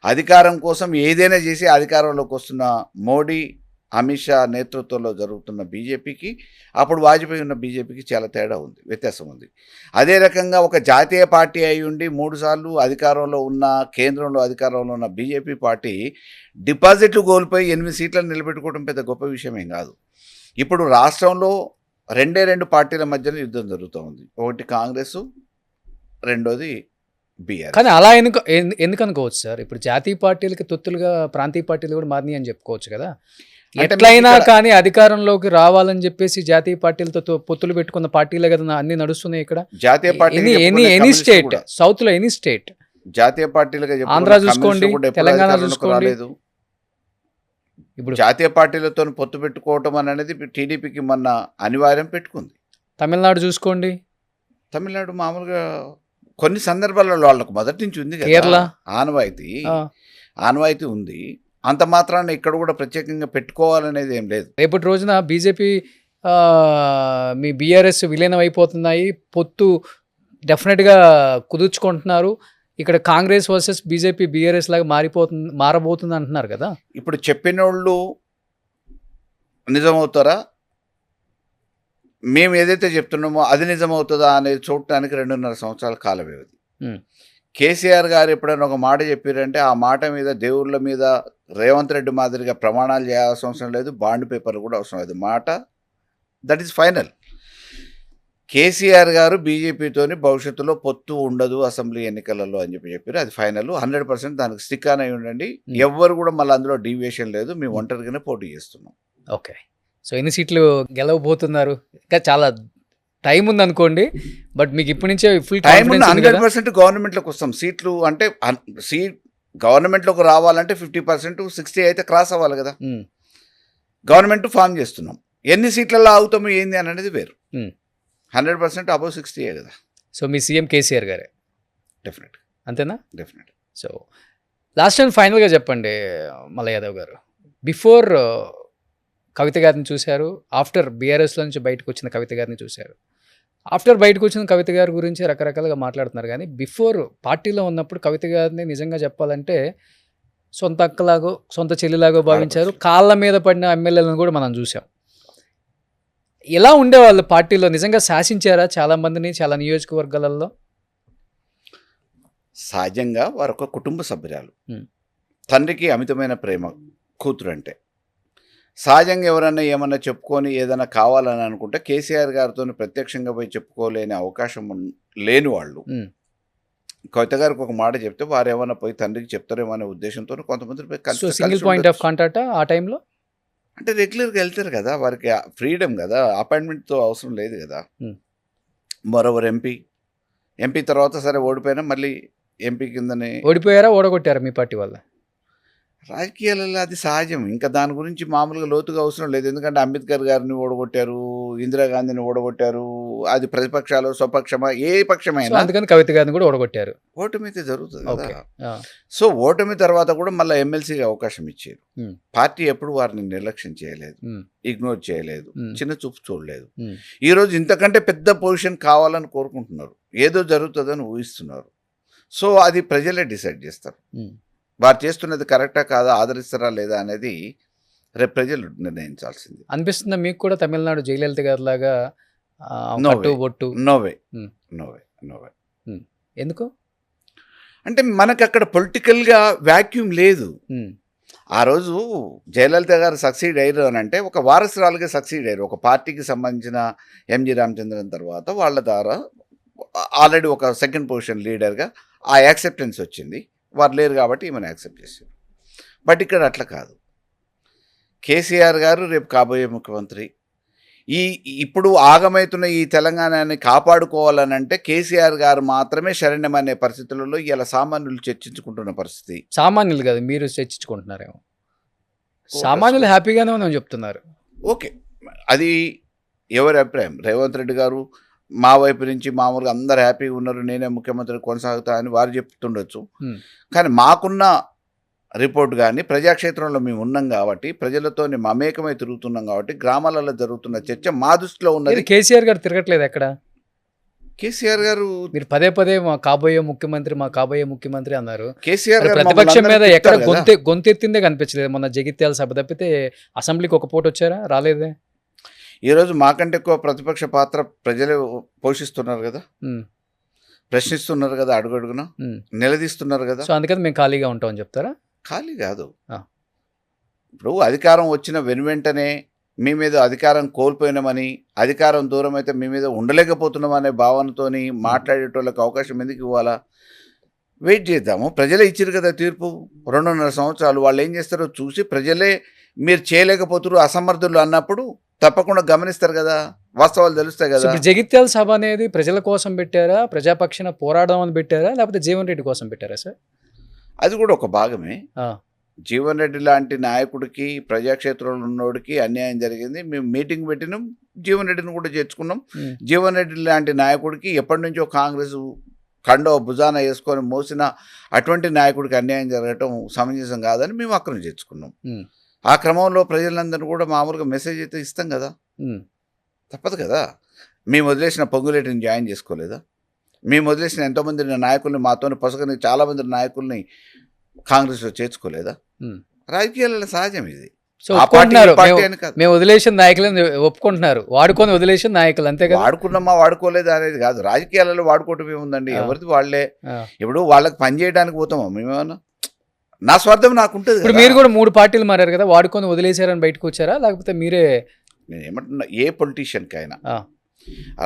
అధికారం కోసం ఏదైనా చేసి అధికారంలోకి వస్తున్న మోడీ, అమిత్ షా నేతృత్వంలో జరుగుతున్న బీజేపీకి అప్పుడు వాజ్పేయి ఉన్న బీజేపీకి చాలా తేడా ఉంది, వ్యత్యాసం ఉంది. అదే రకంగా ఒక జాతీయ పార్టీ అయి ఉండి 3 సార్లు అధికారంలో ఉన్న, కేంద్రంలో అధికారంలో ఉన్న బీజేపీ పార్టీ డిపాజిట్లు కోల్పోయి 8 సీట్లను నిలబెట్టుకోవడం పెద్ద గొప్ప విషయమేం కాదు. ఇప్పుడు రాష్ట్రంలో 2 పార్టీల మధ్యన యుద్ధం జరుగుతూ ఉంది. ఒకటి కాంగ్రెస్, రెండోది బీఆర్ఎస్. కానీ అలా ఎందుకు అనుకోవచ్చు సార్? ఇప్పుడు జాతీయ పార్టీలకి తొత్తులుగా ప్రాంతీయ పార్టీలు కూడా మారినాయి అని చెప్పుకోవచ్చు కదా. ఎట్లయినా కానీ అధికారంలోకి రావాలని చెప్పేసి జాతీయ పార్టీలతో పొత్తులు పెట్టుకున్న పార్టీలే కదా అన్ని నడుస్తున్నాయి ఇక్కడ. జాతీయ పార్టీ ఎనీ స్టేట్, సౌత్ లో ఎనీ స్టేట్ జాతీయ పార్టీలుగా ఆంధ్ర చూసుకోండి, తెలంగాణ చూసుకోండి. ఇప్పుడు జాతీయ పార్టీలతో పొత్తు పెట్టుకోవటం అనేది టీడీపీకి మొన్న అనివార్యం పెట్టుకుంది. తమిళనాడు చూసుకోండి, తమిళనాడు మామూలుగా కొన్ని సందర్భాలలో వాళ్ళకు మొదటి నుంచి ఉంది కదా, కేరళ ఆనవాయితీ ఉంది. అంత మాత్రాన ఇక్కడ కూడా ప్రత్యేకంగా పెట్టుకోవాలనేది ఏం లేదు. రేపటి రోజున బీజేపీ మీ బీఆర్ఎస్ విలీనం అయిపోతున్నాయి, పొత్తు డెఫినెట్గా కుదుర్చుకుంటున్నారు. ఇక్కడ కాంగ్రెస్ వర్సెస్ బీజేపీ బీఆర్ఎస్ లాగా మారబోతుంది అంటున్నారు కదా. ఇప్పుడు చెప్పినోళ్ళు నిజమవుతారా, మేము ఏదైతే చెప్తున్నామో అది నిజమవుతుందా అనేది చూడటానికి 2.5 సంవత్సరాల కాల వ్యవధి. కేసీఆర్ గారు ఎప్పుడైనా ఒక మాట చెప్పారంటే ఆ మాట మీద దేవుళ్ళ మీద రేవంత్ రెడ్డి మాదిరిగా ప్రమాణాలు చేయాల్సిన అవసరం లేదు, బాండ్ పేపర్లు కూడా అవసరం లేదు. మాట దట్ ఈస్ ఫైనల్. కేసీఆర్ గారు బీజేపీతోని భవిష్యత్తులో పొత్తు ఉండదు అసెంబ్లీ ఎన్నికలలో అని చెప్పారు. అది ఫైనల్, 100% దానికి స్టిక్ అని ఉండండి. ఎవ్వరు కూడా మళ్ళీ అందులో డీవియేషన్ లేదు, మేము ఒంటరిగానే పోటీ చేస్తున్నాం. ఓకే. సో ఎన్ని సీట్లు గెలవబోతున్నారు? ఇంకా చాలా టైం ఉంది అనుకోండి, బట్ మీకు ఇప్పటి నుంచే ఫుల్ టైం ఉంది. 100% గవర్నమెంట్లోకి వస్తాం. సీట్లు అంటే గవర్నమెంట్లోకి రావాలంటే 50%, 60 అయితే క్రాస్ అవ్వాలి కదా. గవర్నమెంట్ ఫామ్ చేస్తున్నాం, ఎన్ని సీట్లలో ఆగుతాము ఏంది అనేది వేరు. 100% అబౌవ్ 60 కదా. సో మీ సీఎం కేసీఆర్ గారే డెఫినెట్ అంతేనా? డెఫినెట్. సో లాస్ట్ అండ్ ఫైనల్గా చెప్పండి మల్లయ్య యాదవ్ గారు, బిఫోర్ కవిత గారిని చూశారు, ఆఫ్టర్ బీఆర్ఎస్లో నుంచి బయటకు వచ్చిన కవిత గారిని చూశారు. ఆఫ్టర్ బయటకు వచ్చిన కవిత గారి గురించి రకరకాలుగా మాట్లాడుతున్నారు, కానీ బిఫోర్ పార్టీలో ఉన్నప్పుడు కవిత గారిని నిజంగా చెప్పాలంటే సొంత అక్కలాగో సొంత చెల్లిలాగో భావించారు. కాళ్ళ మీద పడిన ఎమ్మెల్యేలను కూడా మనం చూసాం. ఎలా ఉండేవాళ్ళు పార్టీలో? నిజంగా శాసించారా చాలా మందిని చాలా నియోజకవర్గాలలో? సహజంగా వారు ఒక కుటుంబ సభ్యురాలు. Hmm. తండ్రికి అమితమైన ప్రేమ కూతురు అంటే. సహజంగా ఎవరన్నా ఏమన్నా చెప్పుకొని ఏదైనా కావాలని అనుకుంటే కేసీఆర్ గారితో ప్రత్యక్షంగా పోయి చెప్పుకోలేని అవకాశం లేని వాళ్ళు కవిత గారికి ఒక మాట చెప్తే వారు ఏమైనా పోయి తండ్రికి చెప్తారేమో అనే ఉద్దేశంతో కొంతమంది పోయి సింగిల్ పాయింట్ ఆఫ్ కాంటాక్ట్ ఆ టైంలో అంటే రెగ్యులర్గా వెళ్తారు కదా, వారికి ఫ్రీడమ్ కదా, అపాయింట్మెంట్తో అవసరం లేదు కదా. మరోవర్ ఎంపీ తర్వాత సరే ఓడిపోయినా మళ్ళీ ఎంపీ కిందనే. ఓడిపోయారా ఓడగొట్టారా మీ పార్టీ వల్ల? రాజకీయాలలో అది సహజం, ఇంకా దాని గురించి మామూలుగా లోతుగా అవసరం లేదు. ఎందుకంటే అంబేద్కర్ గారిని ఓడగొట్టారు, ఇందిరాగాంధీని ఓడగొట్టారు, అది ప్రతిపక్షాలు స్వపక్షమా ఏ పక్షమైనా, అందుకని కవిత గారిని కూడా ఓడగొట్టారు. ఓటమి అయితే జరుగుతుంది కదా. సో ఓటమి తర్వాత కూడా మళ్ళీ ఎమ్మెల్సీకి అవకాశం ఇచ్చారు. పార్టీ ఎప్పుడు వారిని నిర్లక్ష్యం చేయలేదు, ఇగ్నోర్ చేయలేదు, చిన్న చూపు చూడలేదు. ఈరోజు ఇంతకంటే పెద్ద పొజిషన్ కావాలని కోరుకుంటున్నారు, ఏదో జరుగుతుందని ఊహిస్తున్నారు. సో అది ప్రజలే డిసైడ్ చేస్తారు, వారు చేస్తున్నది కరెక్టా కాదా, ఆదరిస్తారా లేదా అనేది రేపు ప్రజలు నిర్ణయించాల్సింది. అనిపిస్తుందా మీకు కూడా తమిళనాడు జయలలిత గారి లాగా? నోవే. ఎందుకు అంటే మనకు అక్కడ పొలిటికల్గా వాక్యూమ్ లేదు. ఆ రోజు జయలలిత గారు సక్సీడ్ అయ్యారు అని అంటే ఒక వారసురాలుగా సక్సీడ్ అయ్యారు. ఒక పార్టీకి సంబంధించిన ఎంజి రామచంద్రన్ తర్వాత వాళ్ళ ద్వారా ఆల్రెడీ ఒక సెకండ్ పొజిషన్ లీడర్గా ఆ యాక్సెప్టెన్స్ వచ్చింది. వారు లేరు కాబట్టి ఈమెను యాక్సెప్ట్ చేశారు. బట్ ఇక్కడ అట్లా కాదు. కేసీఆర్ గారు రేపు కాబోయే ముఖ్యమంత్రి. ఇప్పుడు ఆగమవుతున్న ఈ తెలంగాణని కాపాడుకోవాలని అంటే కేసీఆర్ గారు మాత్రమే శరణ్యమనే పరిస్థితులలో ఇలా సామాన్యులు చర్చించుకుంటున్న పరిస్థితి. సామాన్యులు కాదు, మీరు చర్చించుకుంటున్నారేమో. సామాన్యులు హ్యాపీగానే ఉందని చెప్తున్నారు. ఓకే, అది ఎవరి అభిప్రాయం. రేవంత్ రెడ్డి గారు మా వైపు నుంచి మామూలుగా అందరు హ్యాపీగా ఉన్నారు, నేనే ముఖ్యమంత్రి కొనసాగుతా అని వారు చెప్తుండొచ్చు. కానీ మాకున్న రిపోర్ట్ కానీ ప్రజాక్షేత్రంలో మేము ఉన్నాం కాబట్టి, ప్రజలతో మమేకమై తిరుగుతున్నాం కాబట్టి, గ్రామాలలో జరుగుతున్న చర్చ మా దృష్టిలో ఉన్నది. కేసీఆర్ గారు తిరగట్లేదు ఎక్కడ? కేసీఆర్ గారు మీరు పదే పదే మా కాబోయే ముఖ్యమంత్రి అన్నారు. కేసీఆర్ గారు ప్రతిపక్షం మీద ఎక్కడ గొంతెత్తిందే కనిపించలేదు. మొన్న జగిత్యాల సభ తప్పితే అసెంబ్లీకి ఒక పూట వచ్చారా? రాలేదే. ఈరోజు మాకంటే ఎక్కువ ప్రతిపక్ష పాత్ర ప్రజలే పోషిస్తున్నారు కదా, ప్రశ్నిస్తున్నారు కదా, అడుగడుగున నిలదీస్తున్నారు కదా. సో అందుకని మేము ఖాళీగా ఉంటామని చెప్తారా? ఖాళీ కాదు. ఇప్పుడు అధికారం వచ్చిన వెనువెంటనే మీ మీద అధికారం కోల్పోయినామని, అధికారం దూరం అయితే మీ మీద ఉండలేకపోతున్నామనే భావనతో మాట్లాడేటోళ్ళకి అవకాశం ఎందుకు ఇవ్వాలా? వెయిట్ చేద్దాము. ప్రజలే ఇచ్చారు కదా తీర్పు 2.5 సంవత్సరాలు. వాళ్ళు ఏం చేస్తారో చూసి ప్రజలే మీరు చేయలేకపోతున్నారు, అసమర్థులు అన్నప్పుడు తప్పకుండా గమనిస్తారు కదా, వాస్తవాలు తెలుస్తాయి కదా. జగిత్యాల సభ అనేది ప్రజల కోసం పెట్టారా, ప్రజాపక్షాన పోరాడడం అని పెట్టారా, లేకపోతే జీవన్ రెడ్డి కోసం పెట్టారా సార్? అది కూడా ఒక భాగమే. జీవన్ రెడ్డి లాంటి నాయకుడికి, ప్రజాక్షేత్రంలో ఉన్నోడికి అన్యాయం జరిగింది. మేము మీటింగ్ పెట్టినాం, జీవన్ రెడ్డిని కూడా చేర్చుకున్నాం. జీవన్ రెడ్డి లాంటి నాయకుడికి ఎప్పటి నుంచో కాంగ్రెస్ కండో భుజాన వేసుకొని మోసిన అటువంటి నాయకుడికి అన్యాయం జరగటం సమంజసం కాదని మేము అక్కడ చేర్చుకున్నాం. ఆ క్రమంలో ప్రజలందరూ కూడా మామూలుగా మెసేజ్ అయితే ఇస్తాం కదా, తప్పదు కదా. మేము వదిలేసిన పొంగులేటిని జాయిన్ చేసుకోలేదా? మేము వదిలేసిన ఎంతోమంది నాయకుల్ని, మాతోని పొసగని చాలామంది నాయకుల్ని కాంగ్రెస్లో చేర్చుకోలేదా? రాజకీయాలలో సహజం ఇది. సో మేము వదిలేసిన నాయకులను ఒప్పుకుంటున్నారు, వాడుకొని వదిలేసిన నాయకులు అంతే కదా. వాడుకున్నామా వాడుకోలేదు అనేది కాదు, రాజకీయాలలో వాడుకోవటం ఏముందండి, ఎవరిది వాళ్ళే. ఇప్పుడు వాళ్ళకి పని చేయడానికి పోతామా మేమేమన్నా? నా స్వార్థం నాకుంటుంది. ఇప్పుడు మీరు కూడా 3 పార్టీలు మారారు కదా, వాడుకొని వదిలేశారని బయటకు వచ్చారా, లేకపోతే మీరే? నేను ఏమంటున్నా, ఏ పొలిటీషియన్కి అయినా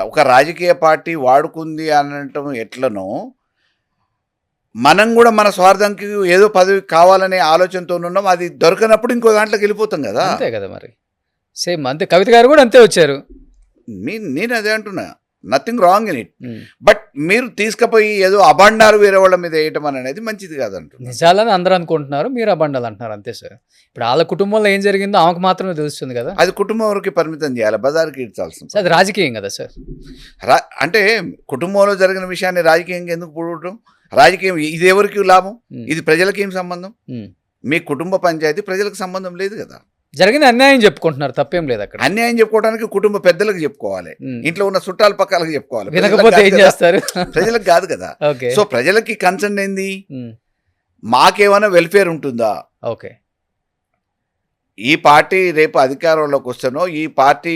ఒక రాజకీయ పార్టీ వాడుకుంది అనటం ఎట్లనో, మనం కూడా మన స్వార్థంకి ఏదో పదవి కావాలనే ఆలోచనతో ఉన్నాం. అది దొరకనప్పుడు ఇంకో దాంట్లోకి వెళ్ళిపోతాం కదా. అంతే కదా మరి. సేమ్ అంతే. కవిత గారు కూడా అంతే వచ్చారు. నేను అదే అంటున్నా. Nothing wrong in it. But మీరు తీసుకుపోయి ఏదో అభండాలు వేరే వాళ్ళ మీద వేయటం అనేది మంచిది కాదంటారు. నిజాలని అందరూ అనుకుంటున్నారు, మీరు అబండాలు అంటున్నారు అంతే సార్. ఇప్పుడు వాళ్ళ కుటుంబంలో ఏం జరిగిందో ఆమెకు మాత్రమే తెలుస్తుంది కదా. అది కుటుంబం వరకు పరిమితం చేయాలి, బజార్కి ఇడ్చాల్సింది. అది రాజకీయం కదా సార్. అంటే కుటుంబంలో జరిగిన విషయాన్ని రాజకీయంగా ఎందుకు పూడటం? రాజకీయం ఇది ఎవరికి లాభం? ఇది ప్రజలకి ఏం సంబంధం? మీ కుటుంబ పంచాయతీ ప్రజలకు సంబంధం లేదు కదా. జరిగిన అన్యాయం చెప్పుకుంటున్నారు, తప్పేం లేదు అక్కడ. అన్యాయం చెప్పుకోవడానికి కుటుంబ పెద్దలకు చెప్పుకోవాలి, ఇంట్లో ఉన్న చుట్టాల పక్కలకు చెప్పుకోవాలి. వినకపోతే ఏం చేస్తారు? ప్రజలకు కాదు కదా. సో ప్రజలకి కన్సర్న్ ఏంది? మాకేమైనా వెల్ఫేర్ ఉంటుందా? ఓకే, ఈ పార్టీ రేపు అధికారంలోకి వస్తానో, ఈ పార్టీ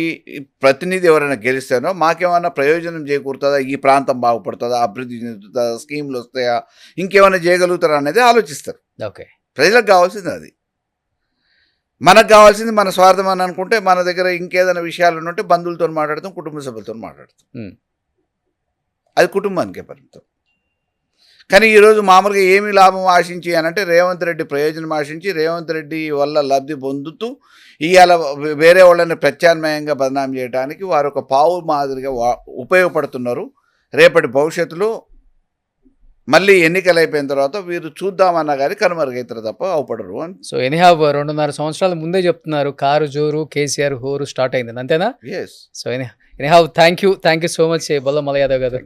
ప్రతినిధి ఎవరైనా గెలిస్తానో మాకేమైనా ప్రయోజనం చేకూరుతుందా, ఈ ప్రాంతం బాగుపడుతుందా, అభివృద్ధి చెందుతుందా, స్కీములు వస్తాయా, ఇంకేమైనా చేయగలుగుతారా అనేది ఆలోచిస్తారు. ఓకే, ప్రజలకు కావాల్సింది అది. మనకు కావాల్సింది మన స్వార్థం అని అనుకుంటే మన దగ్గర ఇంకేదైనా విషయాలు ఉంటే బంధువులతో మాట్లాడతాం, కుటుంబ సభ్యులతో మాట్లాడతాం. అది కుటుంబానికే పరిమితం. కానీ ఈరోజు మామూలుగా ఏమి లాభం ఆశించి అని అంటే రేవంత్ రెడ్డి ప్రయోజనం ఆశించి రేవంత్ రెడ్డి వల్ల లబ్ధి పొందుతూ ఇవాళ వేరే వాళ్ళని ప్రత్యామ్నాయంగా బదనాం చేయడానికి వారు ఒక పావు మాదిరిగా ఉపయోగపడుతున్నారు. రేపటి భవిష్యత్తులో మళ్ళీ ఎన్నికలు అయిపోయిన తర్వాత వీరు చూద్దామన్నా కానీ కనుమరుగైతారు తప్ప అవపడరు అని. సో ఎనీహావ్ 2.5 సంవత్సరాల ముందే చెప్తున్నారు కారు జోరు కేసీఆర్ హోరు స్టార్ట్ అయింది అంతేనా? Yes. So anyhow thank you so much Bolla Malayadav గారు.